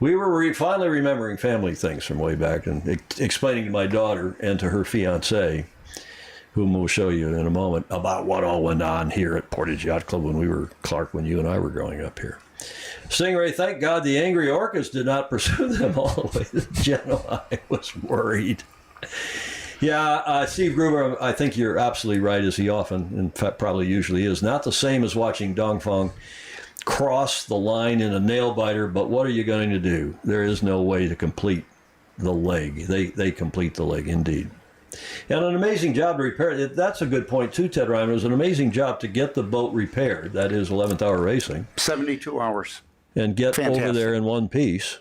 We were finally remembering family things from way back and explaining to my daughter and to her fiancé, whom we'll show you in a moment, about what all went on here at Portage Yacht Club when you and I were growing up here. Stingray, thank God the angry orcas did not pursue them all the way to Genoa. I was worried. Yeah, Steve Gruber, I think you're absolutely right, as he often, in fact, probably usually is. Not the same as watching Dongfeng cross the line in a nail biter, but what are you going to do? There is no way to complete the leg. They complete the leg, indeed. And an amazing job to repair it. That's a good point, too, Ted Ryan. It was an amazing job to get the boat repaired. That is 11th Hour Racing. 72 hours. And get Fantastic. over there in one piece.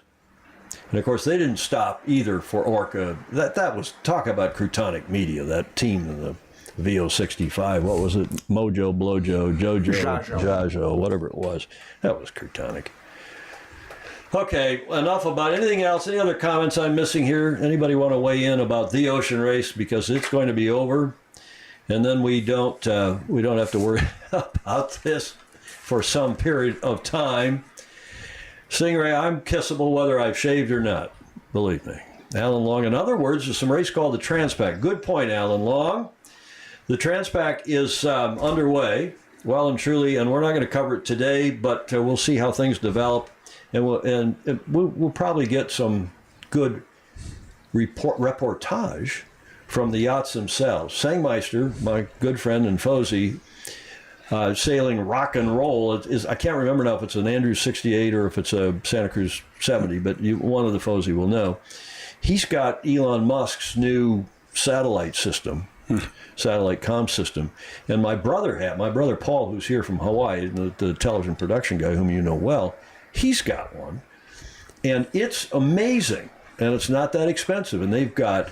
And, of course, they didn't stop either for Orca. That was, talk about Crutonic media, that team in the VO65. What was it? Mojo, Blojo, Jojo, Jajo, whatever it was. That was Crutonic. Okay, enough about anything else. Any other comments I'm missing here? Anybody want to weigh in about the Ocean Race? Because it's going to be over. And then we don't have to worry about this for some period of time. Stingray, I'm kissable whether I've shaved or not. Believe me. Alan Long. In other words, there's some race called the Transpac. Good point, Alan Long. The Transpac is underway, well and truly, and we're not going to cover it today, but we'll see how things develop, and we'll probably get some good reportage from the yachts themselves. Sangmeister, my good friend and Fozy, sailing Rock and Roll is I can't remember now if it's an Andrews 68 or if it's a Santa Cruz 70, but one of the Fozy will know. He's got Elon Musk's new satellite system, satellite comm system, and my brother Paul, who's here from Hawaii, the television production guy whom you know well, he's got one, and it's amazing, and it's not that expensive, and they've got,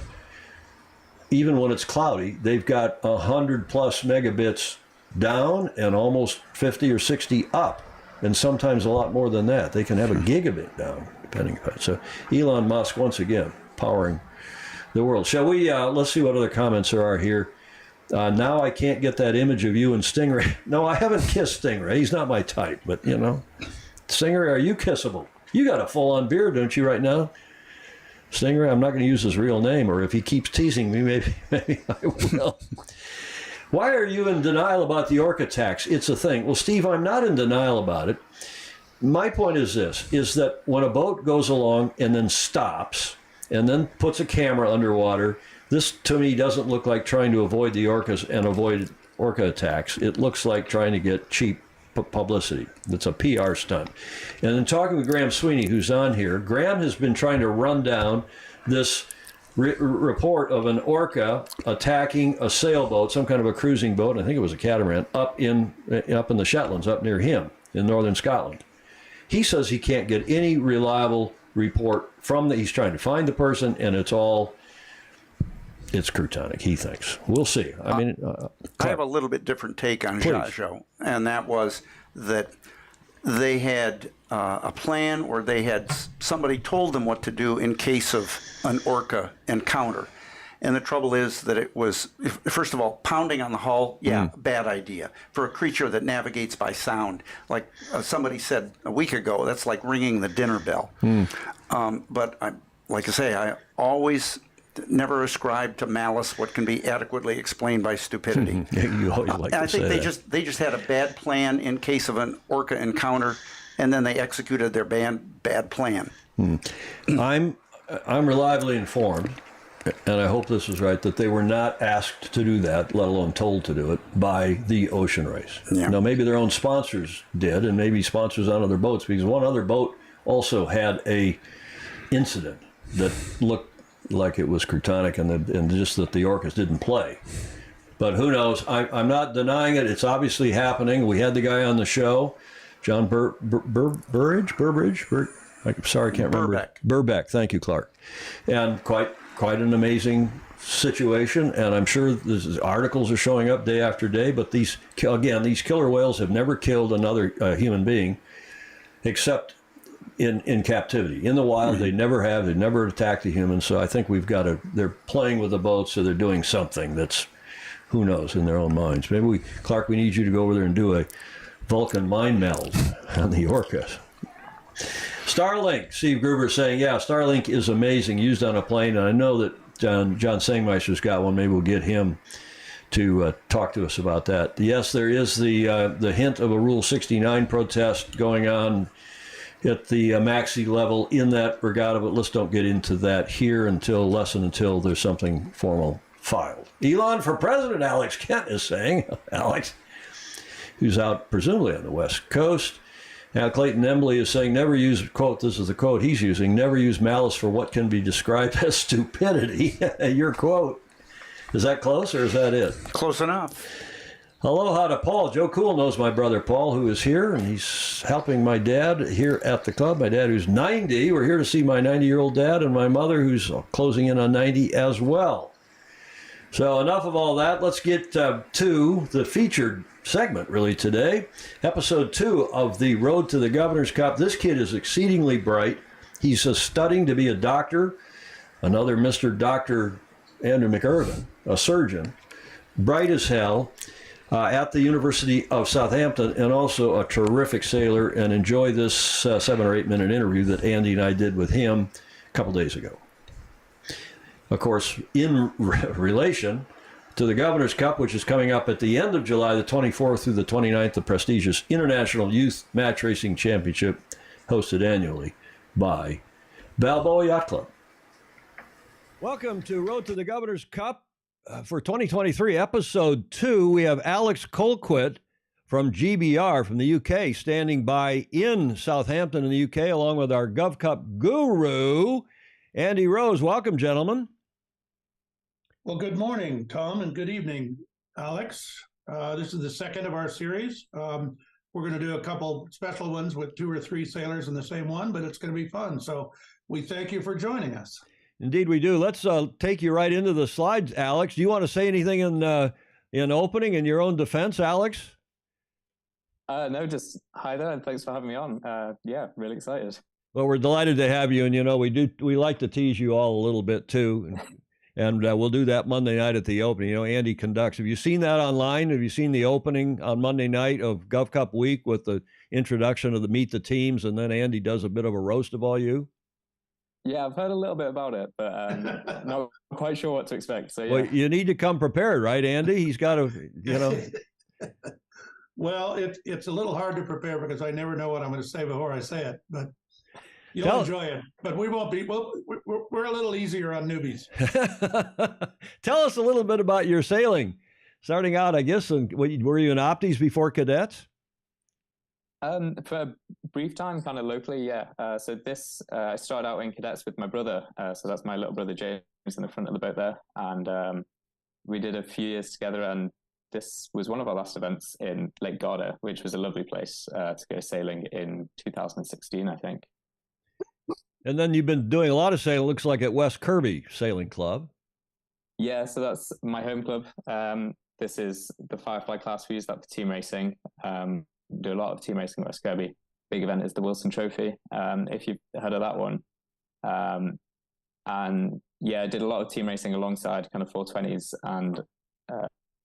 even when it's cloudy, they've got 100 plus megabits down and almost 50 or 60 up, and sometimes a lot more than that. They can have a gigabit down, depending on it. So Elon Musk, once again, powering the world. Shall we, let's see what other comments there are here. Now I can't get that image of you and Stingray. No, I haven't kissed Stingray. He's not my type, but you know. Stingray, are you kissable? You got a full-on beard, don't you, right now? Stingray, I'm not going to use his real name, or if he keeps teasing me, maybe I will. Why are you in denial about the Orca tax? It's a thing. Well, Steve, I'm not in denial about it. My point is this, is that when a boat goes along and then stops and then puts a camera underwater, this to me doesn't look like trying to avoid the orcas and avoid orca attacks. It looks like trying to get cheap publicity. It's a PR stunt. And in talking with Graham Sweeney, who's on here, Graham has been trying to run down this report of an orca attacking a sailboat, some kind of a cruising boat, I think it was a catamaran, up in the Shetlands, up near him in northern Scotland. He says he can't get any reliable report from he's trying to find the person, and it's Crutonic, he thinks. We'll see. I mean, I have a little bit different take on Jajo, and that was that they had a plan, or they had somebody told them what to do in case of an orca encounter. And the trouble is that it was, first of all, pounding on the hull, bad idea. For a creature that navigates by sound, like somebody said a week ago, that's like ringing the dinner bell. But like I say, I always never ascribe to malice what can be adequately explained by stupidity. You always like and to I think say they just had a bad plan in case of an orca encounter, and then they executed their bad plan. I'm reliably informed, and I hope this is right, that they were not asked to do that, let alone told to do it, by the Ocean Race. Yeah. Now, maybe their own sponsors did, and maybe sponsors on other boats, because one other boat also had a incident that looked like it was Crutonic, and just that the orcas didn't play. But who knows? I'm not denying it. It's obviously happening. We had the guy on the show, John Burbridge. I'm sorry, I can't remember. Burbeck. Thank you, Clark. And quite an amazing situation. And I'm sure articles are showing up day after day. But these killer whales have never killed another human being, except in captivity. In the wild, they never have. They've never attacked a human. So I think they're playing with the boat, so they're doing something that's, who knows, in their own minds. Maybe Clark, we need you to go over there and do a Vulcan mind meld on the orcas. Starlink, Steve Gruber saying, yeah, Starlink is amazing, used on a plane. And I know that John Sangmeister's got one. Maybe we'll get him to talk to us about that. Yes, there is the hint of a Rule 69 protest going on at the maxi level in that regatta, but let's don't get into that here until there's something formal filed. Elon for president, Alex Kent is saying. Alex, who's out presumably on the West Coast. Now, Clayton Embley is saying, never use, quote, this is the quote he's using, never use malice for what can be described as stupidity. Your quote. Is that close or is that it? Close enough. Aloha to Paul. Joe Cool knows my brother Paul, who is here, and he's helping my dad here at the club. My dad, who's 90. We're here to see my 90-year-old dad and my mother, who's closing in on 90 as well. So enough of all that. Let's get to the featured segment, really, today. Episode 2 of the Road to the Governor's Cup. This kid is exceedingly bright. He's studying to be a doctor. Another Mr. Dr. Andrew McIrvin, a surgeon. Bright as hell. At the University of Southampton, and also a terrific sailor, and enjoy this 7 or 8 minute interview that Andy and I did with him a couple days ago. Of course, in relation to the Governor's Cup, which is coming up at the end of July, the 24th through the 29th, the prestigious International Youth Match Racing Championship, hosted annually by Balboa Yacht Club. Welcome to Road to the Governor's Cup. For 2023, episode 2, we have Alex Colquitt from GBR from the UK standing by in Southampton in the UK, along with our GovCup guru, Andy Rose. Welcome, gentlemen. Well, good morning, Tom, and good evening, Alex. This is the second of our series. We're going to do a couple special ones with 2 or 3 sailors in the same one, but it's going to be fun. So we thank you for joining us. Indeed, we do. Let's take you right into the slides, Alex. Do you want to say anything in opening in your own defense, Alex? No, just hi there, and thanks for having me on. Yeah, really excited. Well, we're delighted to have you, and we like to tease you all a little bit too, and we'll do that Monday night at the opening. Andy conducts. Have you seen that online? Have you seen the opening on Monday night of GovCup week with the introduction of the Meet the Teams, and then Andy does a bit of a roast of all you? Yeah, I've heard a little bit about it, but not quite sure what to expect. So yeah. Well, you need to come prepared, right, Andy? He's got to, Well, it's a little hard to prepare because I never know what I'm going to say before I say it, but you'll enjoy it. But we won't be. We're a little easier on newbies. Tell us a little bit about your sailing. Starting out, I guess, were you in Opties before cadets? For a brief time, kind of locally, yeah. So I started out in cadets with my brother. So that's my little brother James in the front of the boat there, and we did a few years together. And this was one of our last events in Lake Garda, which was a lovely place to go sailing in 2016, I think. And then you've been doing a lot of sailing. Looks like at West Kirby Sailing Club. Yeah, so that's my home club. This is the Firefly class. We use that for team racing. Do a lot of team racing at West Kirby. Big event is the Wilson Trophy, if you've heard of that one. And yeah, I did a lot of team racing alongside kind of 420s and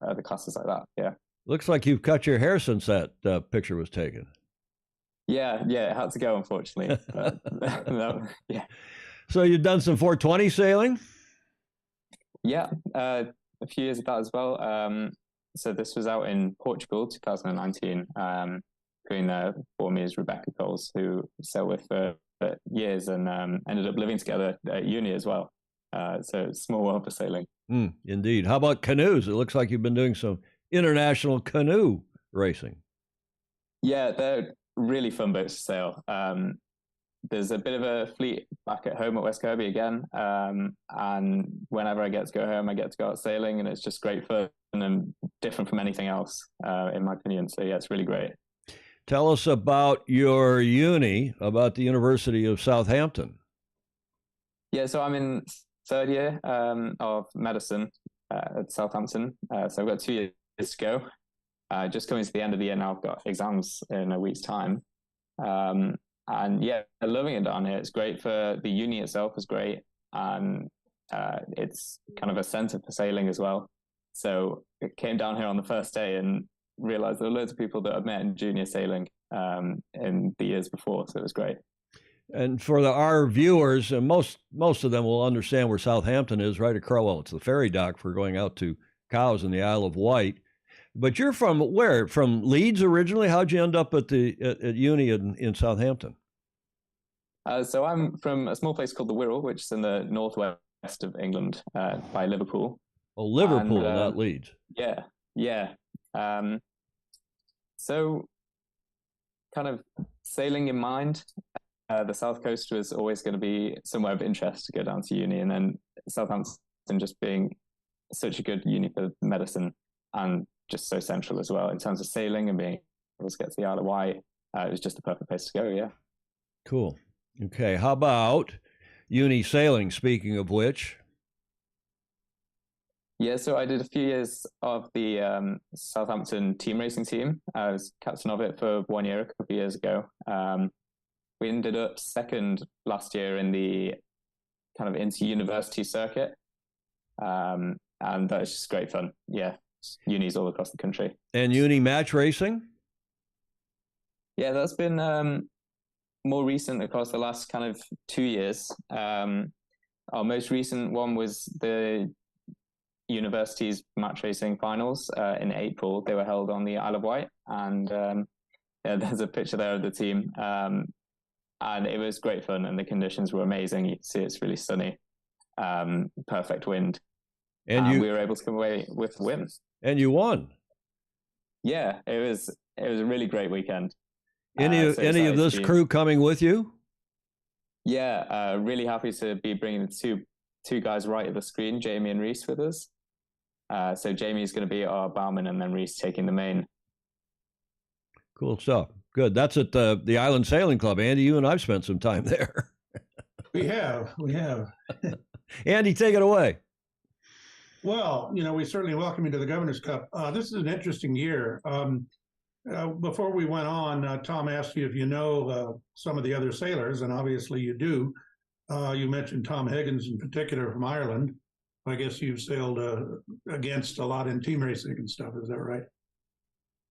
other classes like that, yeah. Looks like you've cut your hair since that picture was taken. Yeah, it had to go, unfortunately. But, no, yeah. So you've done some 420 sailing? Yeah, a few years of that as well. So this was out in Portugal, 2019. Between for me is Rebecca Coles, who sailed with for years and ended up living together at uni as well. So small world for sailing. Indeed. How about canoes? It looks like you've been doing some international canoe racing. Yeah, they're really fun boats to sail. There's a bit of a fleet back at home at West Kirby again. And whenever I get to go home, I get to go out sailing, and it's just great fun and different from anything else, in my opinion. So yeah, it's really great. Tell us about your uni, about the University of Southampton. Yeah, so I'm in third year of medicine at Southampton. So I've got 2 years to go. Just coming to the end of the year now, I've got exams in a week's time. And yeah, loving it down here. It's great for the uni itself is great. And it's kind of a center for sailing as well. So I came down here on the first day and realized there were loads of people that I've met in junior sailing in the years before. So it was great. And for our viewers, and most of them will understand where Southampton is, right across. Well, it's the ferry dock for going out to Cowes in the Isle of Wight. But you're from where? From Leeds originally? How'd you end up at uni in Southampton? So I'm from a small place called the Wirral, which is in the northwest of England, by Liverpool. Oh, Liverpool, And, not Leeds. Yeah, yeah. So kind of sailing in mind, the South Coast was always going to be somewhere of interest to go down to uni, and then Southampton just being such a good uni for medicine and just so central as well in terms of sailing and being able to get to the Isle of Wight. It was just the perfect place to go, yeah. Cool. Okay, how about uni sailing, speaking of which? Yeah, so I did a few years of the Southampton team racing team. I was captain of it for 1 year, a couple of years ago. We ended up second last year in the kind of inter-university circuit. And that was just great fun. Yeah, unis all across the country. And uni match racing? Yeah, that's been more recent across the last kind of 2 years. Our most recent one was the university's match racing finals in April. They were held on the Isle of Wight, and yeah, there's a picture there of the team. And it was great fun, and the conditions were amazing. You can see it's really sunny, perfect wind. And we were able to come away with the win. And you won. Yeah, it was a really great weekend. Any of this crew coming with you? Yeah, really happy to be bringing the two guys right at the screen, Jamie and Reese, with us. So Jamie's going to be our barman, and then Reese taking the main. Cool stuff. Good. That's at the Island Sailing Club. Andy, you and I've spent some time there. We have. Andy, take it away. Well, we certainly welcome you to the Governor's Cup. This is an interesting year. Before we went on, Tom asked you if you know some of the other sailors, and obviously you do. You mentioned Tom Higgins in particular from Ireland. I guess you've sailed against a lot in team racing and stuff. Is that right?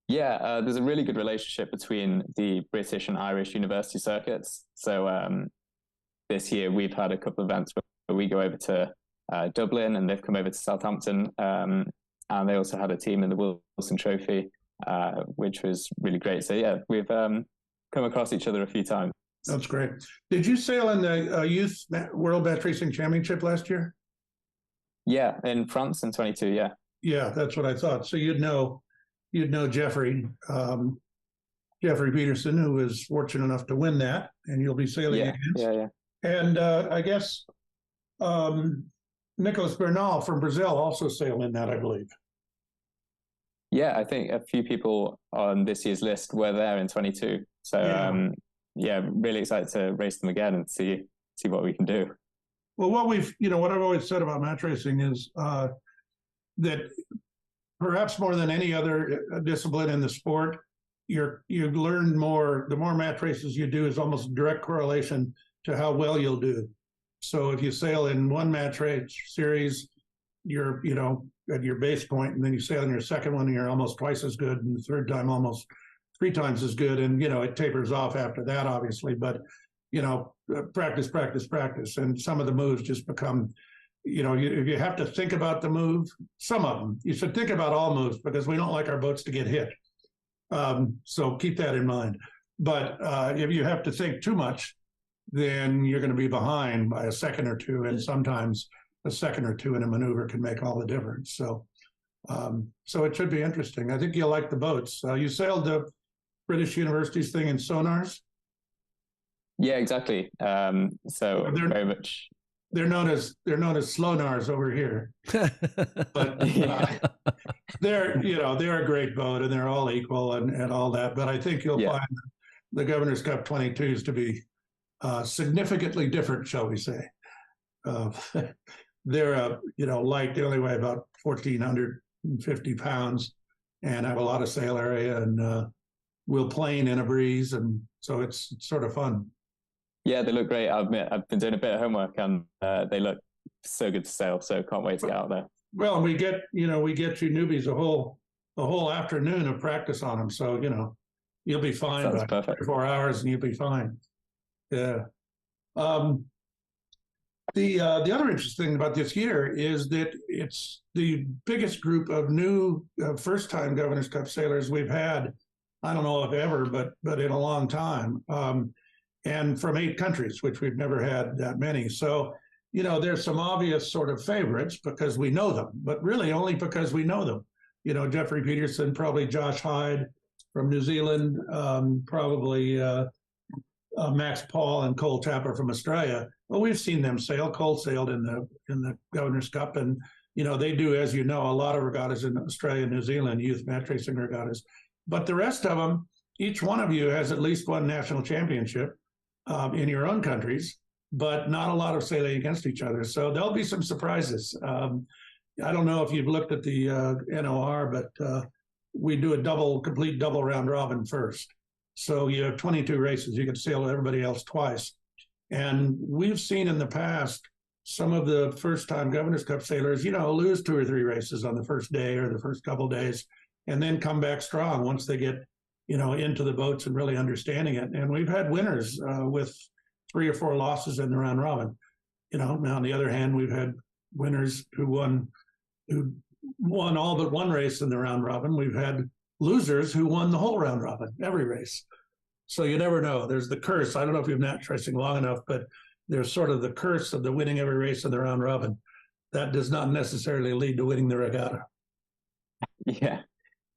Yeah, there's a really good relationship between the British and Irish university circuits. So this year we've had a couple of events where we go over to Dublin, and they've come over to Southampton, and they also had a team in the Wilson Trophy, which was really great. So yeah, we've come across each other a few times. That's great. Did you sail in the Youth World Match Racing Championship last year? Yeah, in France in 22. Yeah. Yeah, that's what I thought. So you'd know Jeffrey Peterson, who was fortunate enough to win that, and you'll be sailing against. Yeah. And I guess Nicolas Bernal from Brazil also sailed in that, I believe. Yeah, I think a few people on this year's list were there in 22. So yeah, really excited to race them again and see what we can do. Well, what I've always said about match racing is that perhaps more than any other discipline in the sport, you learn more. The more match races you do is almost a direct correlation to how well you'll do. So if you sail in one match race series, you're at your base point, and then you sail in your second one, and you're almost twice as good, and the third time almost 3 times as good, and it tapers off after that, obviously. But practice, and some of the moves just become, if you have to think about the move, some of them, you should think about all moves, because we don't like our boats to get hit. So keep that in mind. But if you have to think too much, then you're going to be behind by a second or two, and sometimes a second or two in a maneuver can make all the difference. So it should be interesting. I think you'll like the boats. You sailed the British University's thing in sonars? Yeah, exactly. So they're very much. They're known as slonars over here, but they're a great boat, and they're all equal and all that. But I think you'll find the Governor's Cup 22s to be significantly different, shall we say? They're light. They only weigh about 1,450 pounds, and have a lot of sail area, and will plane in a breeze, and so it's sort of fun. Yeah, they look great. I admit, I've been doing a bit of homework, and they look so good to sail. So can't wait to get out there. Well, we get you newbies a whole afternoon of practice on them. So you'll be fine. Sounds perfect. 4 hours, and you'll be fine. Yeah. The other interesting thing about this year is that it's the biggest group of new first-time Governor's Cup sailors we've had. I don't know if ever, but in a long time. And from 8 countries, which we've never had that many. So there's some obvious sort of favorites because we know them, but really only because we know them. Jeffrey Peterson, probably Josh Hyde from New Zealand, probably Max Paul and Cole Tapper from Australia. Well, we've seen them sail. Cole sailed in the Governor's Cup, and they do, as you know, a lot of regattas in Australia and New Zealand, youth match racing regattas. But the rest of them, each one of you has at least one national championship in your own countries, but not a lot of sailing against each other. So there'll be some surprises. I don't know if you've looked at the NOR, but we do a complete double round robin first. So you have 22 races. You can sail everybody else twice. And we've seen in the past some of the first-time Governor's Cup sailors, lose 2 or 3 races on the first day or the first couple of days, and then come back strong once they get, into the boats and really understanding it. And we've had winners with 3 or 4 losses in the round robin. Now on the other hand, we've had winners who won all but one race in the round robin. We've had losers who won the whole round robin, every race. So you never know. There's the curse. I don't know if you've match racing long enough, but there's sort of the curse of the winning every race in the round robin. That does not necessarily lead to winning the regatta. Yeah.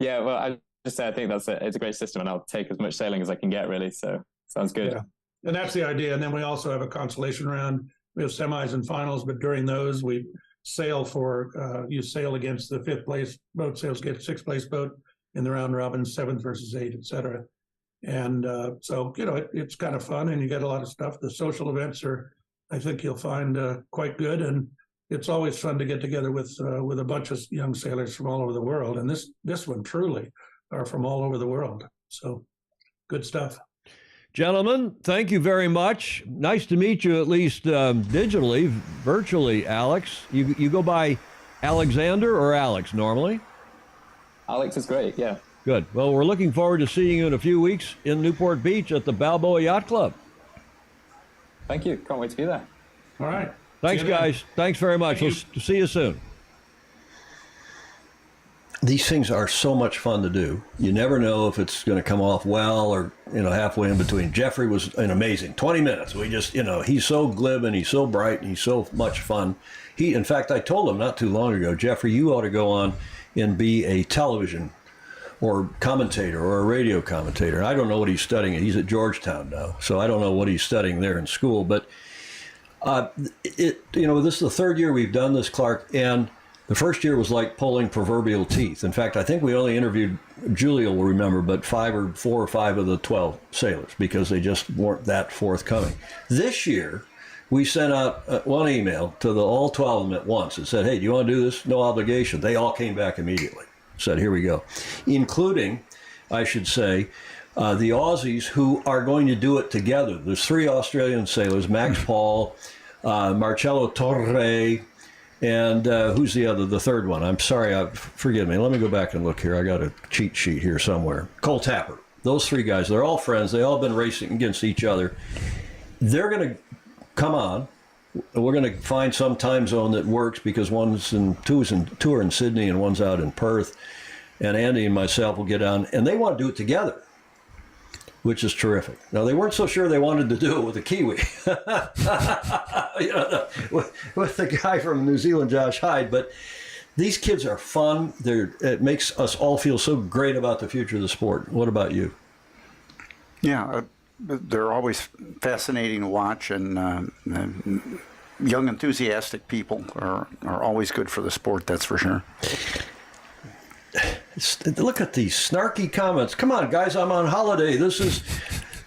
Well, I just say I think it's a great system, and I'll take as much sailing as I can get, really. So sounds good. Yeah. And that's the idea. And then we also have a consolation round. We have semis and finals, but during those we sail for you sail against the 5th place boat, sails against 6th place boat in the round robin, 7th versus 8, etc. And so it's kind of fun, and you get a lot of stuff. The social events are, I think you'll find quite good, and it's always fun to get together with a bunch of young sailors from all over the world. And this one truly are from all over the world. So good stuff. Gentlemen, thank you very much. Nice to meet you, at least digitally, virtually, Alex. You go by Alexander or Alex normally? Alex is great, yeah. Good. Well, we're looking forward to seeing you in a few weeks in Newport Beach at the Balboa Yacht Club. Thank you. Can't wait to be there. All right. Thanks, guys. Thanks very much. We'll see you soon. These things are so much fun to do. You never know if it's going to come off well or, halfway in between. Jeffrey was an amazing 20 minutes. We just, he's so glib and he's so bright and he's so much fun. In fact, I told him not too long ago, Jeffrey, you ought to go on and be a television or commentator or a radio commentator. I don't know what he's studying. He's at Georgetown now, so I don't know what he's studying there in school. But this is the 3rd year we've done this, Clark, and the first year was like pulling proverbial teeth. In fact, I think we only interviewed, Julia will remember, but 4 or 5 of the 12 sailors because they just weren't that forthcoming. This year, we sent out one email to all 12 of them at once and said, hey, do you want to do this? No obligation. They all came back immediately. Said, here we go. Including, I should say, the Aussies who are going to do it together. There's 3 Australian sailors, Max Paul, Marcello Torre, and who's the third one? I'm sorry, forgive me. Let me go back and look here. I got a cheat sheet here somewhere. Cole Tapper. Those 3 guys, they're all friends. They all been racing against each other. They're going to come on. We're going to find some time zone that works because two are in Sydney and one's out in Perth. And Andy and myself will get on, and they want to do it together, which is terrific. Now, they weren't so sure they wanted to do it with a Kiwi, with the guy from New Zealand, Josh Hyde. But these kids are fun. It makes us all feel so great about the future of the sport. What about you? Yeah, they're always fascinating to watch, and young, enthusiastic people are always good for the sport, that's for sure. Look at these snarky comments. Come on, guys, I'm on holiday.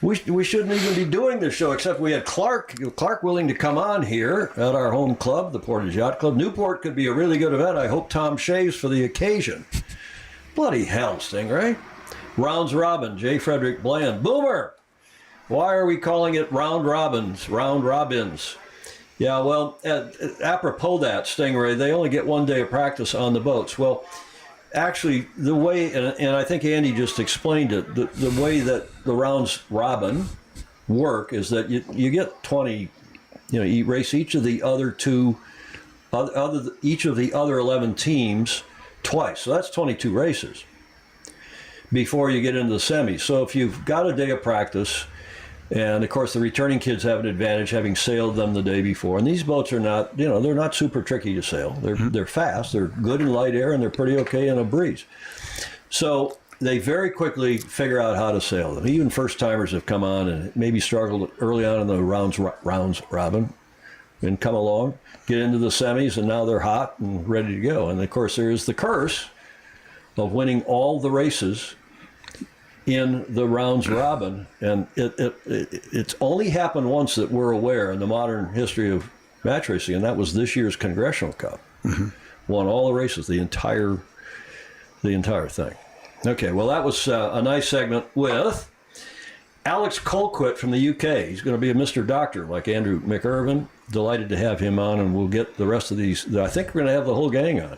We shouldn't even be doing this show, except we had Clark willing to come on here at our home club, the Portage Yacht Club. Newport could be a really good event. I hope Tom shaves for the occasion. Bloody hell, Stingray. Rounds Robin, J. Frederick Bland. Boomer! Why are we calling it round robins? Yeah, well, apropos that, Stingray, they only get 1 day of practice on the boats. Well, actually, the way, and I think Andy just explained it, the way that the rounds robin work is that you get 20, you race each of the other 11 teams twice. So that's 22 races before you get into the semis. So if you've got a day of practice, And of course, the returning kids have an advantage having sailed them the day before. And these boats are not, they're not super tricky to sail. They're fast, they're good in light air, and they're pretty okay in a breeze. So they very quickly figure out how to sail them. Even first timers have come on and maybe struggled early on in the rounds robin, and come along, get into the semis, and now they're hot and ready to go. And of course, there is the curse of winning all the races in the rounds robin, and it's only happened once that we're aware in the modern history of match racing, and that was this year's Congressional Cup. Won all the races, the entire thing. Okay, well, that was a nice segment with Alex Colquitt from the UK. He's going to be a Mr. Doctor like Andrew McIrvin. Delighted to have him on, and we'll get the rest of these. I think we're going to have the whole gang on.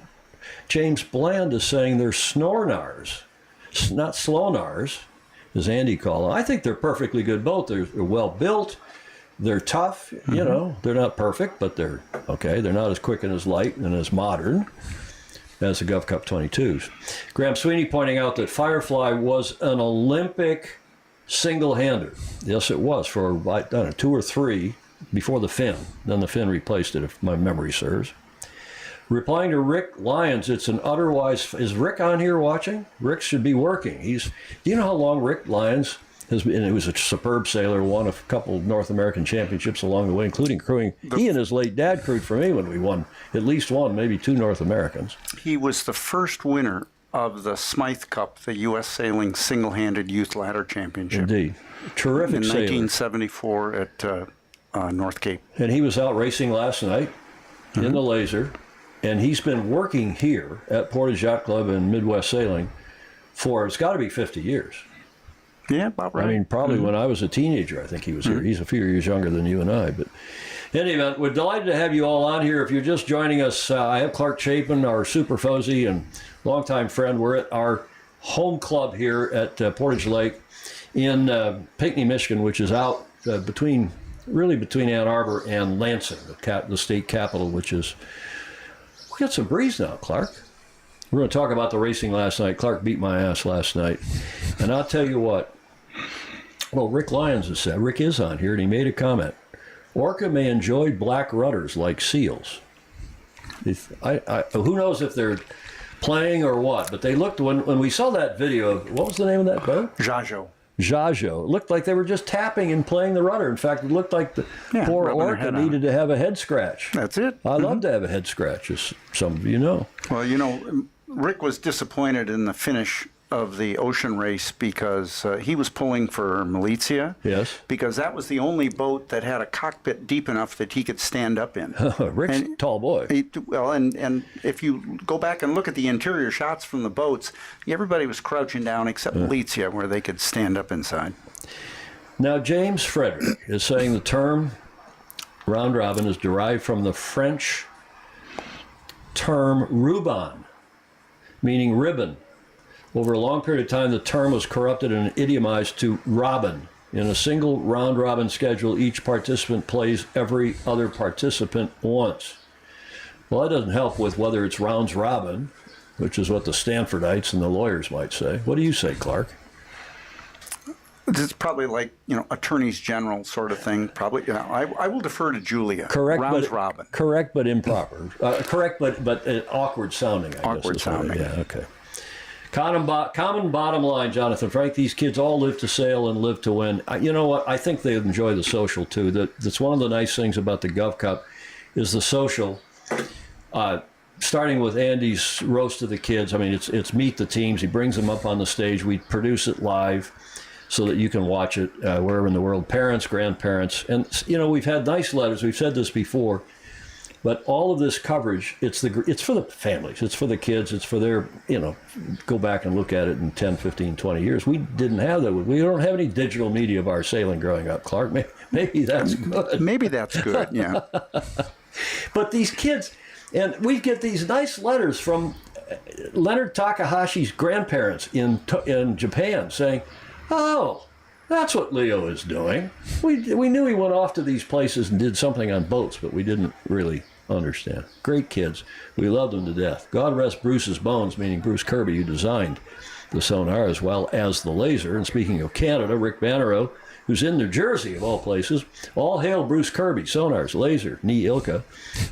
James Bland is saying they're snornars, not slownars, as Andy called them. I think they're perfectly good boats. They're well built. They're tough. They're not perfect, but they're okay. They're not as quick and as light and as modern as the GovCup 22s. Graham Sweeney pointing out that Firefly was an Olympic single-hander. Yes, it was for, I don't know, 2 or 3 before the Finn. Then the Finn replaced it, if my memory serves. Replying to Rick Lyons, it's an otherwise... Is Rick on here watching? Rick should be working. Do you know how long Rick Lyons has been? He was a superb sailor, won a couple North American championships along the way, including crewing. He and his late dad crewed for me when we won at least one, maybe 2 North Americans. He was the first winner of the Smythe Cup, the U.S. Sailing Single-Handed Youth Ladder Championship. Indeed. Terrific in sailor. 1974 at North Cape. And he was out racing last night in the Laser, and he's been working here at Portage Yacht Club and Midwest Sailing for, it's got to be 50 years. Yeah, about right. I mean, probably when I was a teenager, I think he was here. He's a few years younger than you and I. But in any event, we're delighted to have you all on here. If you're just joining us, I have Clark Chapin, our super Fozy and longtime friend. We're at our home club here at Portage Lake in Pinckney, Michigan, which is out between Ann Arbor and Lansing, the state capital, which is... We got some breeze now, Clark. We're going to talk about the racing last night. Clark beat my ass last night. And I'll tell you what. Well, Rick Lyons has said, Rick is on here, and he made a comment. Orca may enjoy black rudders like seals. Who knows if they're playing or what, but they looked, when we saw that video of, what was the name of that boat? Jajo. It looked like they were just tapping and playing the rudder. In fact, it looked like the poor Orca needed to have a head scratch. That's it. I love to have a head scratch, as some of you know. Well, Rick was disappointed in the finish of the ocean race because he was pulling for Militia. Yes. Because that was the only boat that had a cockpit deep enough that he could stand up in. Rick's a tall boy. And if you go back and look at the interior shots from the boats, everybody was crouching down except Militia, where they could stand up inside. Now, James Frederick is saying the term round robin is derived from the French term ruban, meaning ribbon. Over a long period of time, the term was corrupted and idiomized to robin. In a single round-robin schedule, each participant plays every other participant once. Well, that doesn't help with whether it's rounds robin, which is what the Stanfordites and the lawyers might say. What do you say, Clark? It's probably like, attorneys general sort of thing. Probably, I will defer to Julia. Correct, rounds robin. Correct, but improper. Correct, but awkward sounding, I guess. Awkward sounding. Yeah, okay. Common bottom line, Jonathan Frank, these kids all live to sail and live to win. You know what? I think they enjoy the social, too. That's one of the nice things about the GovCup is the social. Starting with Andy's roast of the kids. I mean, it's meet the teams. He brings them up on the stage. We produce it live so that you can watch it wherever in the world. Parents, grandparents. And, we've had nice letters. We've said this before. But all of this coverage, it's for the families, it's for the kids, it's for their, go back and look at it in 10, 15, 20 years. We didn't have that. We don't have any digital media of our sailing growing up, Clark. Maybe that's good. Maybe that's good, yeah. But these kids, and we get these nice letters from Leonard Takahashi's grandparents in Japan saying, oh, that's what Leo is doing. We knew he went off to these places and did something on boats, but we didn't really understand. Great kids. We loved them to death. God rest Bruce's bones, meaning Bruce Kirby, who designed the sonar as well as the laser. And speaking of Canada, Rick Bannerow, who's in New Jersey, of all places. All hail Bruce Kirby, sonars, laser, knee Ilka,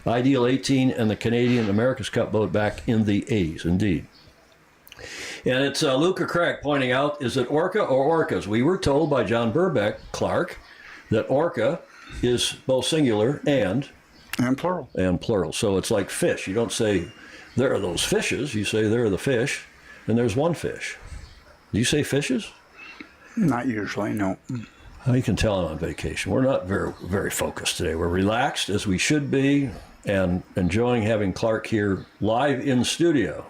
Ideal 18, and the Canadian America's Cup boat back in the 80s, indeed. And it's Luca Craig pointing out, is it orca or orcas? We were told by John Burbeck, Clark, that orca is both singular and plural. And plural. So it's like fish. You don't say, there are those fishes. You say, there are the fish, and there's one fish. Do you say fishes? Not usually, no. You can tell I'm on vacation. We're not very, very focused today. We're relaxed, as we should be, and enjoying having Clark here live in studio.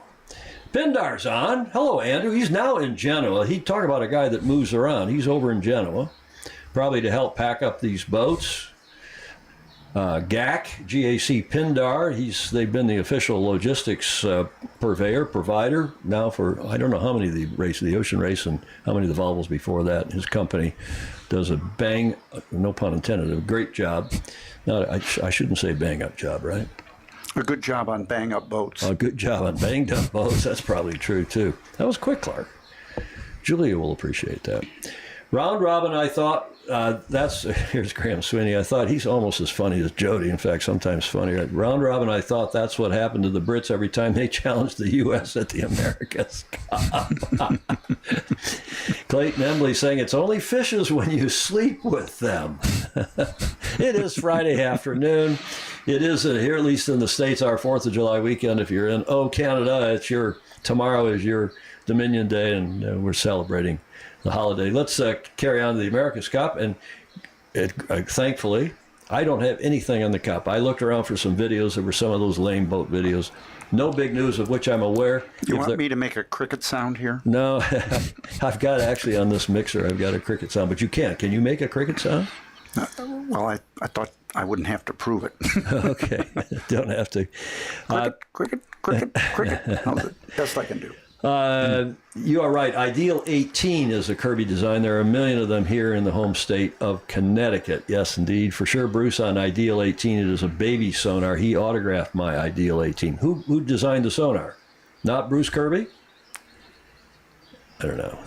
Pindar's on. Hello, Andrew. He's now in Genoa. He'd talk about a guy that moves around. He's over in Genoa, probably to help pack up these boats. GAC, G-A-C Pindar, they've been the official logistics provider now for, I don't know how many of the ocean race and how many of the Volvos before that. His company does a no pun intended, a great job. I shouldn't say bang up job, right? A good job on bang up boats. A good job on banged up boats. That's probably true too. That was quick, Clark. Julia will appreciate that. Round robin, I thought, here's Graham Sweeney. I thought he's almost as funny as Jody. In fact, sometimes funnier. Round robin, I thought that's what happened to the Brits every time they challenged the U.S. at the America's Cup. Clayton Embley saying it's only fishes when you sleep with them. It is Friday afternoon. It is, here at least in the States, our 4th of July weekend. If you're in, Canada, tomorrow is your Dominion Day, and we're celebrating the holiday. Let's carry on to the America's Cup, and thankfully, I don't have anything on the Cup. I looked around for some videos. There were some of those lame boat videos. No big news of which I'm aware. You want me to make a cricket sound here? No, I've got actually on this mixer, I've got a cricket sound, but you can't. Can you make a cricket sound? Well, I thought I wouldn't have to prove it. Okay, don't have to. Cricket. The best I can do. You are right. Ideal 18 is a Kirby design. There are a million of them here in the home state of Connecticut. Yes, indeed. For sure, Bruce, on Ideal 18, it is a baby sonar. He autographed my Ideal 18. Who designed the sonar? Not Bruce Kirby? I don't know.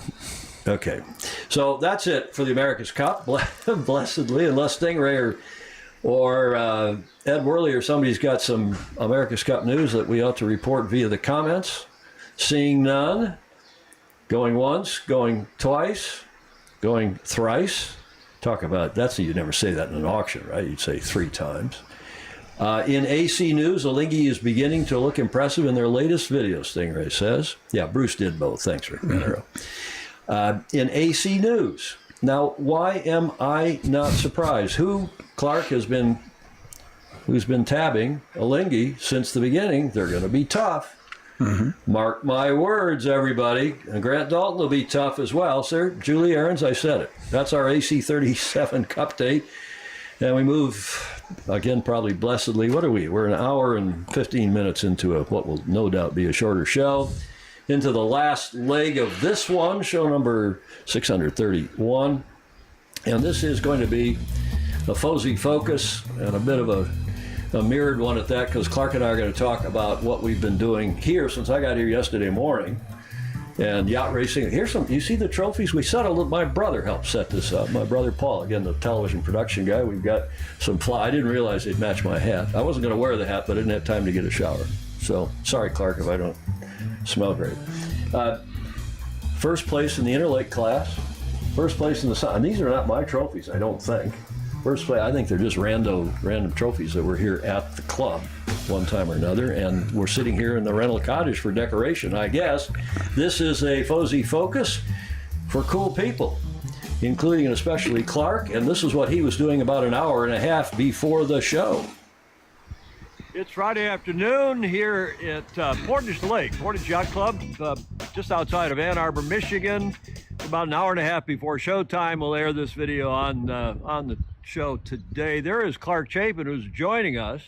Okay. So that's it for the America's Cup. Blessedly, unless Stingray or Ed Worley or somebody's got some America's Cup news that we ought to report via the comments. Seeing none, going once, going twice, going thrice. Talk about, you'd never say that in an auction, right? You'd say 3 times. In AC News, Alinghi is beginning to look impressive in their latest video, Stingray says. Yeah, Bruce did both. Thanks, Rick Monero. In AC News, now, why am I not surprised? Clark who's been tabbing Alinghi since the beginning. They're going to be tough. Mm-hmm. Mark my words, everybody. And Grant Dalton will be tough as well, sir. Julie Aarons, I said it. That's our AC 37 Cup date. And we move, again, probably blessedly. What are we? We're an hour and 15 minutes into what will no doubt be a shorter show. Into the last leg of this one, show number 631. And this is going to be a Fozzie focus and a bit of a mirrored one at that, because Clark and I are going to talk about what we've been doing here since I got here yesterday morning. And yacht racing. You see the trophies? We set my brother helped set this up. My brother Paul, again, the television production guy. We've got some I didn't realize they'd match my hat. I wasn't going to wear the hat, but I didn't have time to get a shower. So, sorry, Clark, if I don't smell great. First place in the Interlake class. First place in the sun. And these are not my trophies, I don't think. First place, I think they're just random trophies that were here at the club one time or another, and we're sitting here in the rental cottage for decoration, I guess. This is a Fozzie Focus for cool people, including and especially Clark, and this is what he was doing about an hour and a half before the show. It's Friday afternoon here at Portage Lake, Portage Yacht Club, just outside of Ann Arbor, Michigan. About an hour and a half before showtime, we'll air this video on the show today. There is Clark Chapin, who's joining us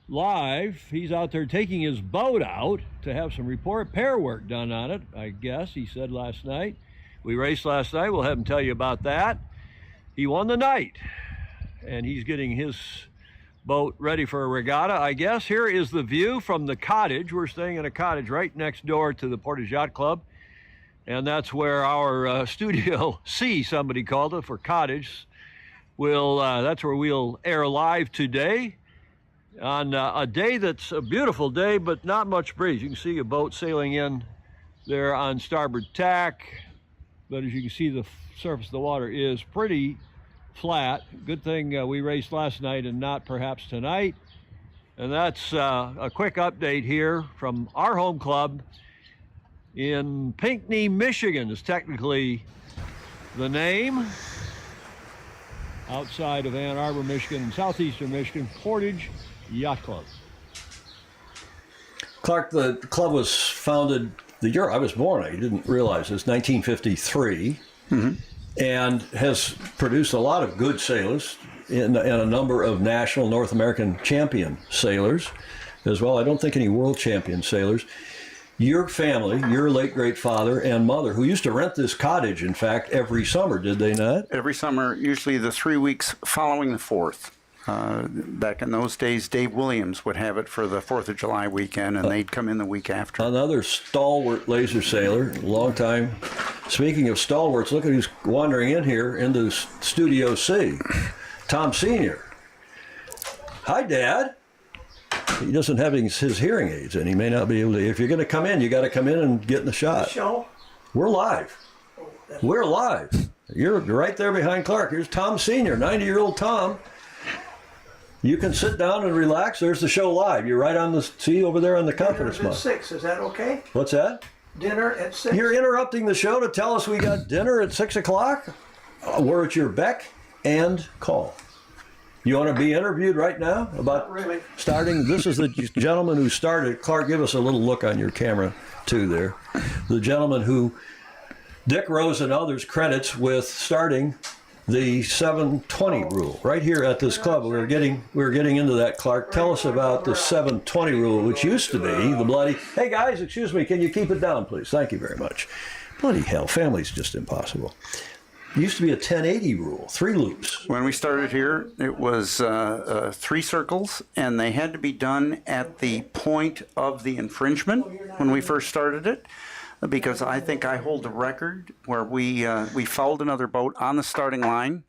live. He's out there taking his boat out to have some repair work done on it, I guess, he said last night. We raced last night. We'll have him tell you about that. He won the night, and he's getting his boat ready for a regatta, I guess. Here is the view from the cottage. We're staying in a cottage right next door to the Portage Yacht Club. and that's where our Studio C, somebody called it, for cottage, that's where we'll air live today on a day that's a beautiful day, but not much breeze. You can see a boat sailing in there on starboard tack, but as you can see, the surface of the water is pretty flat. Good thing we raced last night and not perhaps tonight. And that's a quick update here from our home club in Pinckney, Michigan is technically the name. Outside of Ann Arbor, Michigan, and southeastern Michigan, Portage Yacht Club. Clark, the club was founded the year I was born. I didn't realize this, 1953, and has produced a lot of good sailors and a number of national North American champion sailors as well. I don't think any world champion sailors. Your family, your late great father and mother, who used to rent this cottage, in fact, every summer, did they not? Every summer, usually the 3 weeks following the 4th. Back in those days, Dave Williams would have it for the 4th of July weekend, and they'd come in the week after. Another stalwart laser sailor, long time. Speaking of stalwarts, look at who's wandering in here into Studio C. Tom Sr. Hi, Dad. He doesn't have his hearing aids, and he may not be able to. If you're going to come in, you got to come in and get in the shot. Show? We're live. We're live. You're right there behind Clark. Here's Tom Sr., 90-year-old Tom. You can sit down and relax. There's the show live. You're right on the see over there on the conference Dinner line. at 6. Is that okay? What's that? Dinner at 6. You're interrupting the show to tell us we got dinner at 6 o'clock? We're at your beck and call. You want to be interviewed right now about really. starting? This is the gentleman who started. Clark, give us a little look on your camera, too, there. The gentleman who Dick Rose and others credits with starting the 720 rule right here at this club. We were getting into that, Clark. Tell us about the 720 rule, which used to be the bloody, hey, guys, excuse me, can you keep it down, please? Thank you very much. Bloody hell, family's just impossible. It used to be a 1080 rule, 3 loops. When we started here, it was 3 circles, and they had to be done at the point of the infringement when we first started it, because I think I hold the record where we fouled another boat on the starting line.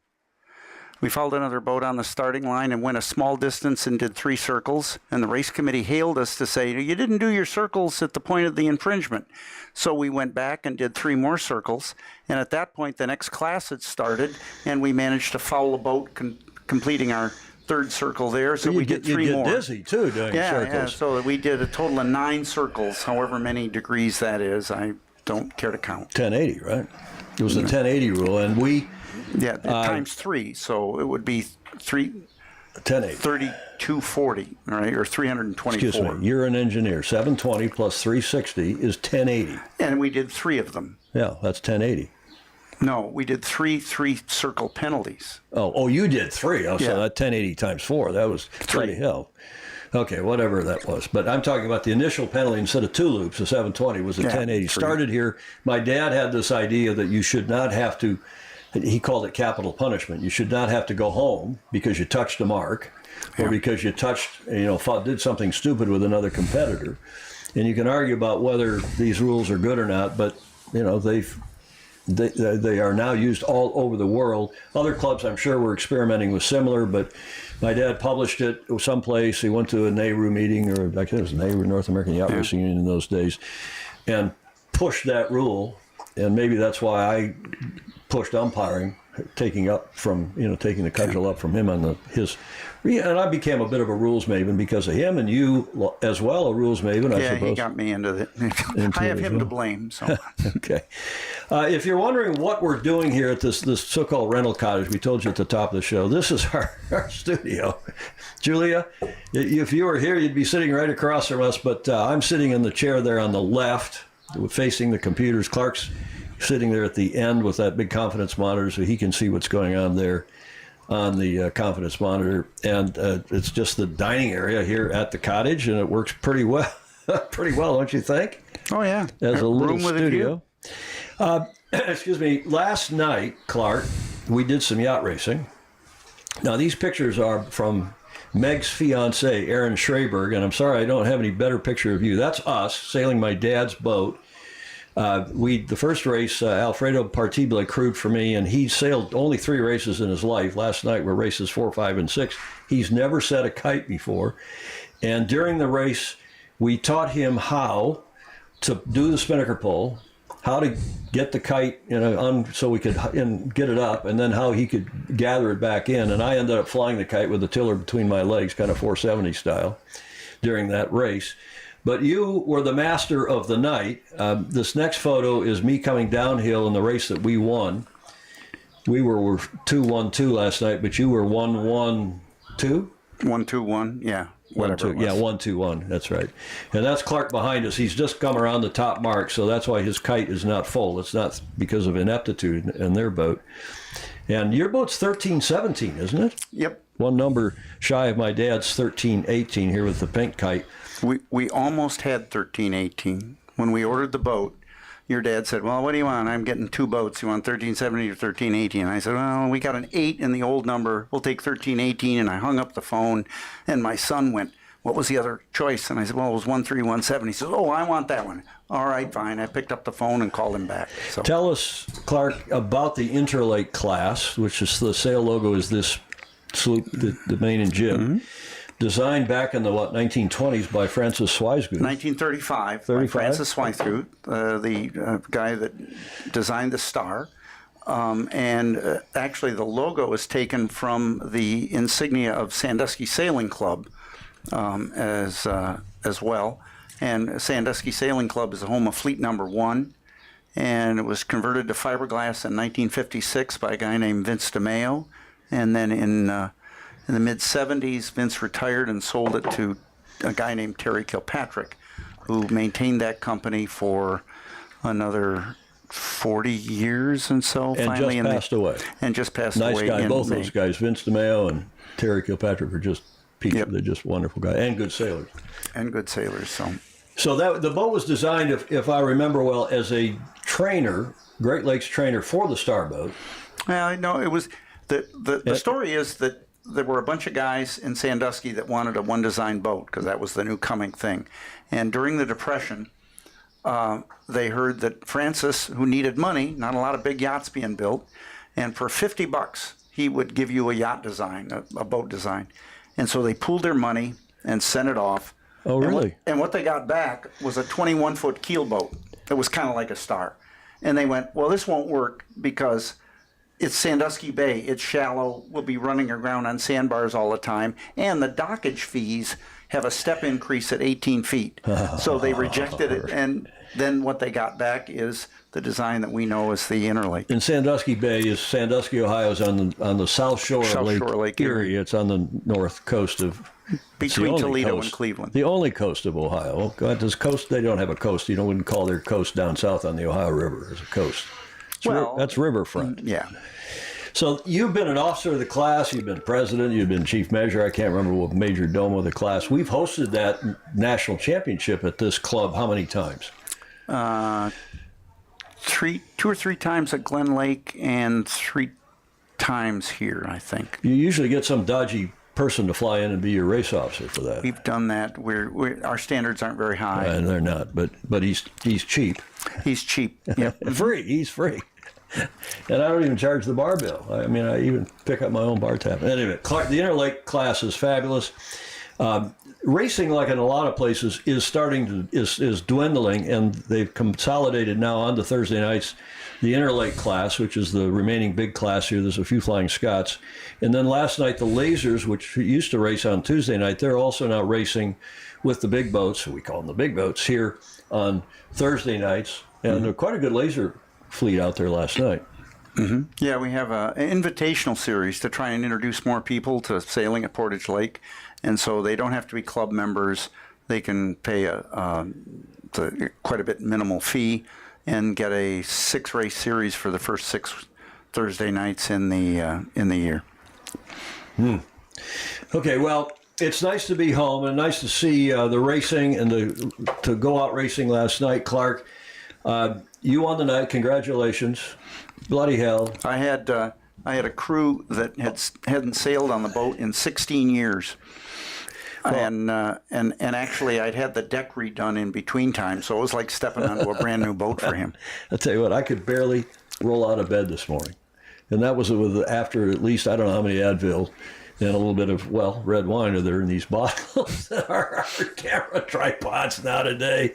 We fouled another boat on the starting line and went a small distance and did 3 circles, and the race committee hailed us to say, you didn't do your circles at the point of the infringement. So we went back and did 3 more circles, and at that point the next class had started, and we managed to foul a boat, completing our 3rd circle there, so we did 3 more. You get dizzy, too, doing circles. Yeah, so we did a total of 9 circles, however many degrees that is. I don't care to count. 1080, right? It was the 1080 rule, and we... Yeah, times 3, so it would be 3240, right, or 324. Excuse me, you're an engineer. 720 plus 360 is 1080. And we did 3 of them. Yeah, that's 1080. No, we did 3 circle penalties. Oh, you did 3. Oh, Yeah. so that 1080 times 4, that was 3. hell. Okay, whatever that was. But I'm talking about the initial penalty instead of 2 loops. The 720 was a 1080. 3. Started here. My dad had this idea that you should not have to, he called it capital punishment. You should not have to go home because you touched a mark or because you did something stupid with another competitor. And you can argue about whether these rules are good or not, but, they are now used all over the world. Other clubs, I'm sure, were experimenting with similar, but my dad published it someplace. He went to a NARU meeting, or I think it was NARU, North American Yacht Racing Union in those days, and pushed that rule. And maybe that's why I pushed umpiring, taking the cudgel up from him on his. And I became a bit of a rules maven because of him, and you as well, a rules maven, I suppose. Yeah, he got me into it. I have him to blame. So. Okay. If you're wondering what we're doing here at this so-called rental cottage, we told you at the top of the show, this is our studio. Julia, if you were here, you'd be sitting right across from us, but I'm sitting in the chair there on the left, facing the computers. Clark's sitting there at the end with that big confidence monitor so he can see what's going on there on the confidence monitor. And it's just the dining area here at the cottage, and it works pretty well. Pretty well, don't you think? Oh, yeah. As a little Room with studio. Excuse me, last night, Clark, we did some yacht racing. Now, these pictures are from Meg's fiance, Aaron Schraberg, and I'm sorry I don't have any better picture of you. That's us sailing my dad's boat The first race, Alfredo Partible crewed for me, and he sailed only 3 races in his life. Last night were races 4, 5, and 6. He's never set a kite before. And during the race, we taught him how to do the spinnaker pull, how to get the kite so we could get it up, and then how he could gather it back in. And I ended up flying the kite with the tiller between my legs, kind of 470 style, during that race. But you were the master of the night. This next photo is me coming downhill in the race that we won. We were 2-1-2 last night, but you were 1-1-2? 1-2-1, yeah. Whatever. 1-2, yeah, 1-2-1. That's right. And that's Clark behind us. He's just come around the top mark, so that's why his kite is not full. It's not because of ineptitude in their boat. And your boat's 13-17, isn't it? Yep. One number shy of my dad's 13-18 here with the pink kite. We almost had 13-18. When we ordered the boat, your dad said, well, what do you want? I'm getting 2 boats. You want 13-17 or 13-18? And I said, well, we got an 8 in the old number. We'll take 13-18. And I hung up the phone, and my son went, what was the other choice? And I said, well, it was 13-17. He says, oh, I want that one. All right, fine. I picked up the phone and called him back. So. Tell us, Clark, about the Interlake class, which is the sail logo is this sloop, the main and jib. Mm-hmm. Designed back in the 1920s by Francis Swisegood. 1935 by Francis Swisegood, the guy that designed the star. Actually, the logo is taken from the insignia of Sandusky Sailing Club as well. And Sandusky Sailing Club is the home of Fleet Number 1, and it was converted to fiberglass in 1956 by a guy named Vince DeMeo, and then in the mid-'70s, Vince retired and sold it to a guy named Terry Kilpatrick, who maintained that company for another 40 years and so. And finally just passed away. And just passed away. Nice guy, both those guys, Vince DeMeo and Terry Kilpatrick, are just people. Yep. They're just wonderful guys and good sailors. And good sailors, So the boat was designed, if I remember well, as a trainer, Great Lakes trainer for the Starboat. Well, no, it was the story is that there were a bunch of guys in Sandusky that wanted a one-design boat because that was the new coming thing. And during the Depression, they heard that Francis, who needed money, not a lot of big yachts being built, and for $50 he would give you a yacht design, a boat design. And so they pooled their money and sent it off. Oh, really? And what they got back was a 21-foot keel boat. It was kind of like a Star. And they went, well, this won't work because it's Sandusky Bay. It's shallow. We'll be running aground on sandbars all the time. And the dockage fees have a step increase at 18 feet. So they rejected it. And then what they got back is the design that we know as the Interlake. And Sandusky Bay is Sandusky, Ohio, is on the south shore of Lake Erie. It's on the north coast of between Toledo and Cleveland. The only coast of Ohio. Does coast? They don't have a coast. You wouldn't call their coast down south on the Ohio River as a coast. That's riverfront. Yeah. So you've been an officer of the class, you've been president, you've been chief measure, I can't remember what major dome of the class. We've hosted that national championship at this club how many times? 2 or 3 times at Glen Lake and 3 times here, I think. You usually get some dodgy person to fly in and be your race officer for that. We've done that. Our standards aren't very high. And they're not, but he's cheap. He's cheap. Yep. Free. He's free. And I don't even charge the bar bill. I mean, I even pick up my own bar tab. Anyway, Clark, the Interlake class is fabulous. Racing, like in a lot of places, is dwindling, and they've consolidated now onto Thursday nights the Interlake class, which is the remaining big class here. There's a few Flying Scots. And then last night, the Lasers, which used to race on Tuesday night, they're also now racing with the big boats, we call them the big boats, here on Thursday nights. And quite a good laser fleet out there last night. Mm-hmm. Yeah, we have an invitational series to try and introduce more people to sailing at Portage Lake. And so they don't have to be club members. They can pay quite a bit minimal fee and get a 6-race series for the first 6 Thursday nights in the year. Okay, well, it's nice to be home and nice to see the racing and to go out racing last night, Clark. You won the night. Congratulations. Bloody hell. I had a crew that hadn't sailed on the boat in 16 years. And actually, I'd had the deck redone in between time, so it was like stepping onto a brand new boat for him. I'll tell you what, I could barely roll out of bed this morning. And that was after at least, I don't know how many Advil and a little bit of, well, red wine are there in these bottles that are our camera tripods now today.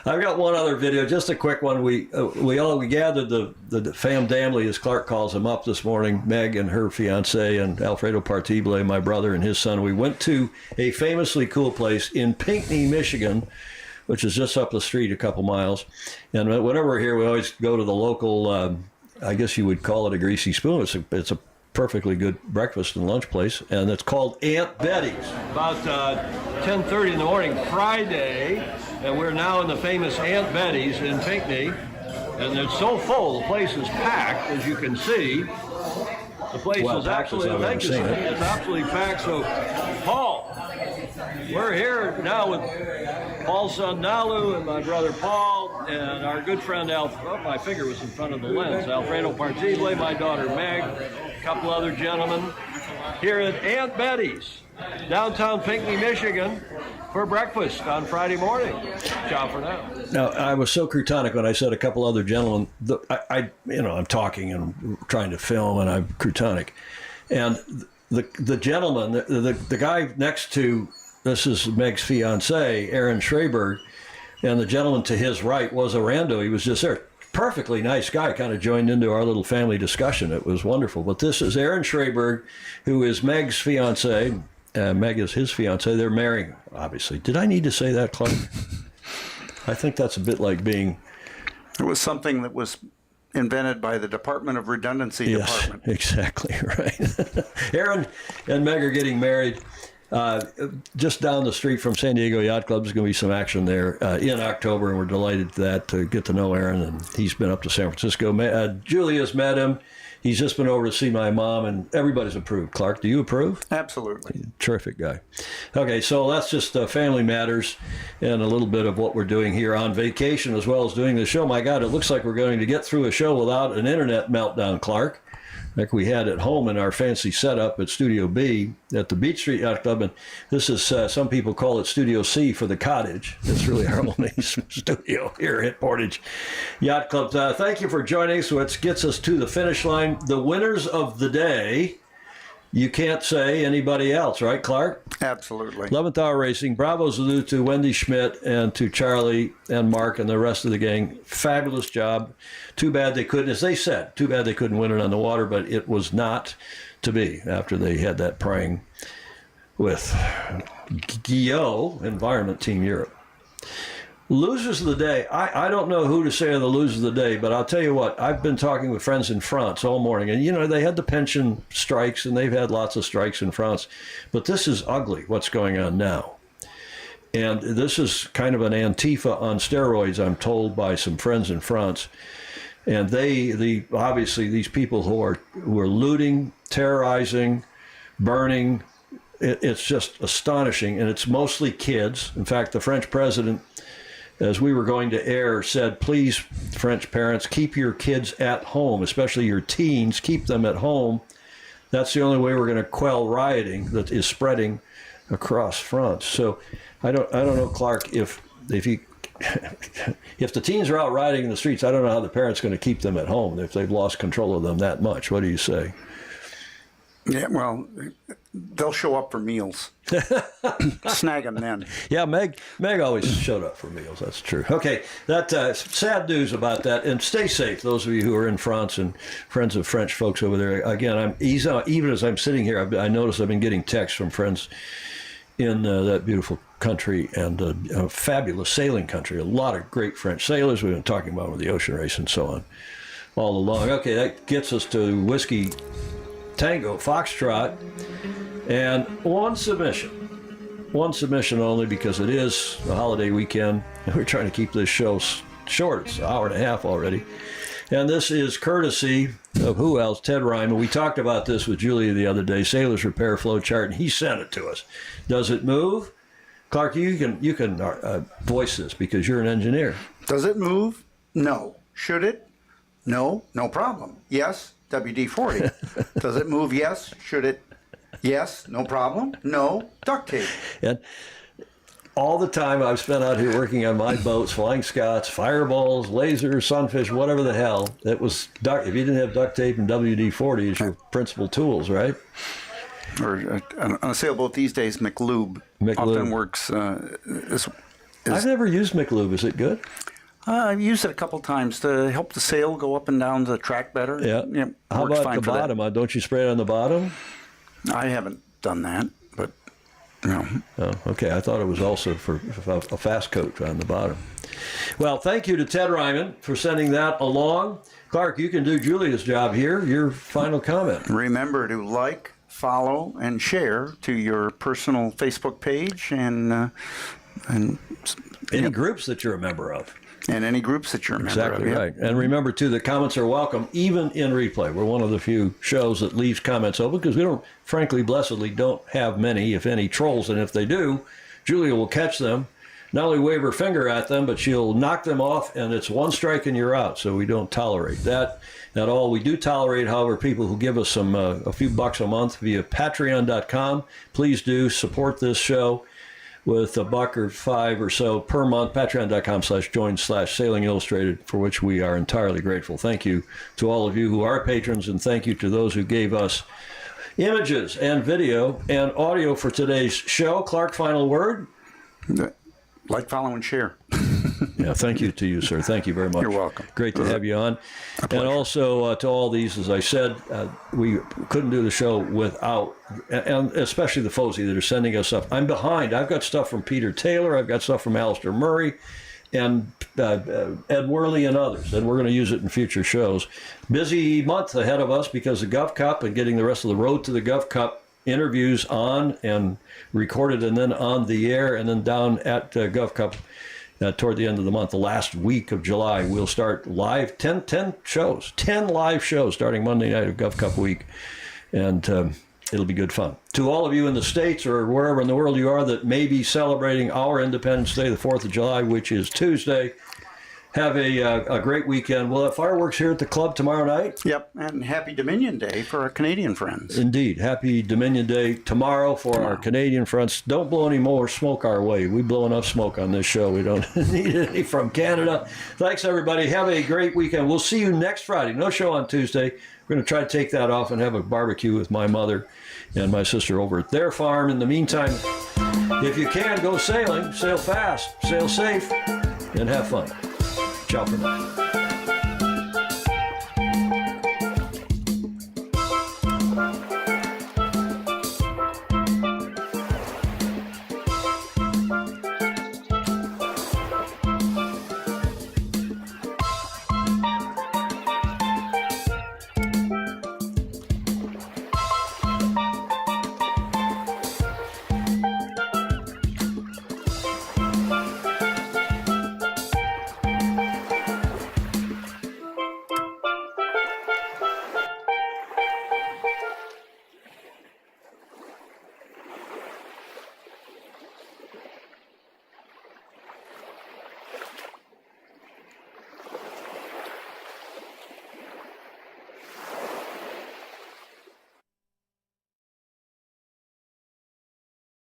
I've got one other video, just a quick one. We gathered the fam damley, as Clark calls them, up this morning. Meg and her fiance and Alfredo Partible, my brother and his son. We went to a famously cool place in Pinckney, Michigan, which is just up the street a couple miles. And whenever we're here, we always go to the local, I guess you would call it a greasy spoon. It's a perfectly good breakfast and lunch place, and it's called Aunt Betty's. About 10:30 in the morning Friday, and we're now in the famous Aunt Betty's in Pinckney, and it's so full, the place is packed, as you can see. The place is absolutely magnificent. It's absolutely packed. So, Paul, we're here now with Paul's son Nalu and my brother Paul and our good friend my finger was in front of the lens, Alfredo Partible, my daughter Meg, a couple other gentlemen here at Aunt Betty's, downtown Pinckney, Michigan, for breakfast on Friday morning. Ciao for now. Now, I was so crutonic when I said a couple other gentlemen. I'm talking and trying to film, and I'm crutonic. And the gentleman, the guy next to, this is Meg's fiance, Aaron Schraberg, and the gentleman to his right was a rando. He was just there. Perfectly nice guy, kind of joined into our little family discussion. It was wonderful. But this is Aaron Schraberg, who is Meg's fiance. Meg is his fiance. They're marrying, obviously. Did I need to say that, Clark? I think that's a bit like being... It was something that was invented by the Department of Redundancy Department. Exactly, right. Aaron and Meg are getting married. Just down the street from San Diego Yacht Club. There's going to be some action there in October, and we're delighted to get to know Aaron, and he's been up to San Francisco. Julia's met him. He's just been over to see my mom, and everybody's approved. Clark, do you approve? Absolutely. Terrific guy. Okay, so that's just family matters and a little bit of what we're doing here on vacation as well as doing the show. My God, it looks like we're going to get through a show without an internet meltdown, Clark, like we had at home in our fancy setup at Studio B at the Beach Street Yacht Club. And this is, some people call it Studio C for the cottage. It's really our only studio here at Portage Yacht Club. Thank you for joining us, which gets us to the finish line. The winners of the day, you can't say anybody else, right, Clark? Absolutely. 11th Hour Racing. Bravo salute to Wendy Schmidt and to Charlie and Mark and the rest of the gang. Fabulous job. Too bad they couldn't, as they said, too bad they couldn't win it on the water, but it was not to be after they had that praying with Guillot Environment Team Europe. Losers of the day. I don't know who to say are the losers of the day, but I'll tell you what, I've been talking with friends in France all morning, and they had the pension strikes, and they've had lots of strikes in France, but this is ugly, what's going on now. And this is kind of an Antifa on steroids, I'm told by some friends in France. And obviously these people who are looting, terrorizing, burning, it's just astonishing, and it's mostly kids. In fact, the French president, as we were going to air, said, please, French parents, keep your kids at home, especially your teens, keep them at home. That's the only way we're going to quell rioting that is spreading across France. So I don't know, Clark, if the teens are out rioting in the streets, I don't know how the parents are going to keep them at home if they've lost control of them that much. What do you say? Yeah, well, they'll show up for meals. Snag them then. Yeah, Meg always showed up for meals. That's true. Okay, that sad news about that. And stay safe, those of you who are in France and friends of French folks over there. Again, even as I'm sitting here, I notice I've been getting texts from friends in that beautiful country and a fabulous sailing country. A lot of great French sailors. We've been talking about with the ocean race and so on all along. Okay, that gets us to Whiskey Tango Foxtrot, and one submission only because it is a holiday weekend and we're trying to keep this show short. It's an hour and a half already, and this is courtesy of who else? Ted Ryman. We talked about this with Julia the other day, Sailor's Repair Flow Chart, and he sent it to us. Does it move? Clark, you can voice this because you're an engineer. Does it move? No. Should it? No. No problem. Yes. WD-40. Does it move? Yes. Should it? Yes, no problem. No, duct tape. And all the time I've spent out here working on my boats, Flying Scots, fireballs, lasers, sunfish, whatever the hell, it was duct. If you didn't have duct tape and WD-40 as your principal tools, right? Or on a sailboat these days, McLube often works. I've never used McLube. Is it good? I've used it a couple times to help the sail go up and down the track better. Yeah. How about the bottom? Don't you spray it on the bottom? I haven't done that, but no. Oh, okay. I thought it was also for a fast coat on the bottom. Well, thank you to Ted Ryman for sending that along. Clark, you can do Julia's job here. Your final comment. Remember to like, follow, and share to your personal Facebook page and any groups that you're a member of. And any groups that you're a member of. Exactly right. And remember, too, the comments are welcome, even in replay. We're one of the few shows that leaves comments open because we don't, frankly, blessedly, don't have many, if any, trolls. And if they do, Julia will catch them, not only wave her finger at them, but she'll knock them off, and it's one strike and you're out. So we don't tolerate that at all. We do tolerate, however, people who give us a few bucks a month via patreon.com. Please do support this show with $1 or $5 or so per month, patreon.com/join/Sailing Illustrated, for which we are entirely grateful. Thank you to all of you who are patrons, and thank you to those who gave us images and video and audio for today's show. Clark, final word? Like, follow, and share. Yeah, thank you to you, sir. Thank you very much. You're welcome. Great to have you on. And also to all these, as I said, we couldn't do the show without, and especially the folks that are sending us stuff. I'm behind. I've got stuff from Peter Taylor. I've got stuff from Alistair Murray and Ed Worley and others, and we're going to use it in future shows. Busy month ahead of us because of GovCup and getting the rest of the road to the GovCup interviews on and recorded and then on the air and then down at GovCup toward the end of the month, the last week of July. We'll start live 10 live shows starting Monday night of GovCup week, and it'll be good fun. To all of you in the States or wherever in the world you are that may be celebrating our Independence Day, the 4th of July, which is Tuesday, have a great weekend. We'll have fireworks here at the club tomorrow night. Yep, and happy Dominion Day for our Canadian friends. Indeed. Happy Dominion Day tomorrow for our Canadian friends. Don't blow any more smoke our way. We blow enough smoke on this show. We don't need any from Canada. Thanks, everybody. Have a great weekend. We'll see you next Friday. No show on Tuesday. We're going to try to take that off and have a barbecue with my mother and my sister over at their farm. In the meantime, if you can, go sailing. Sail fast, sail safe, and have fun. Ciao for now.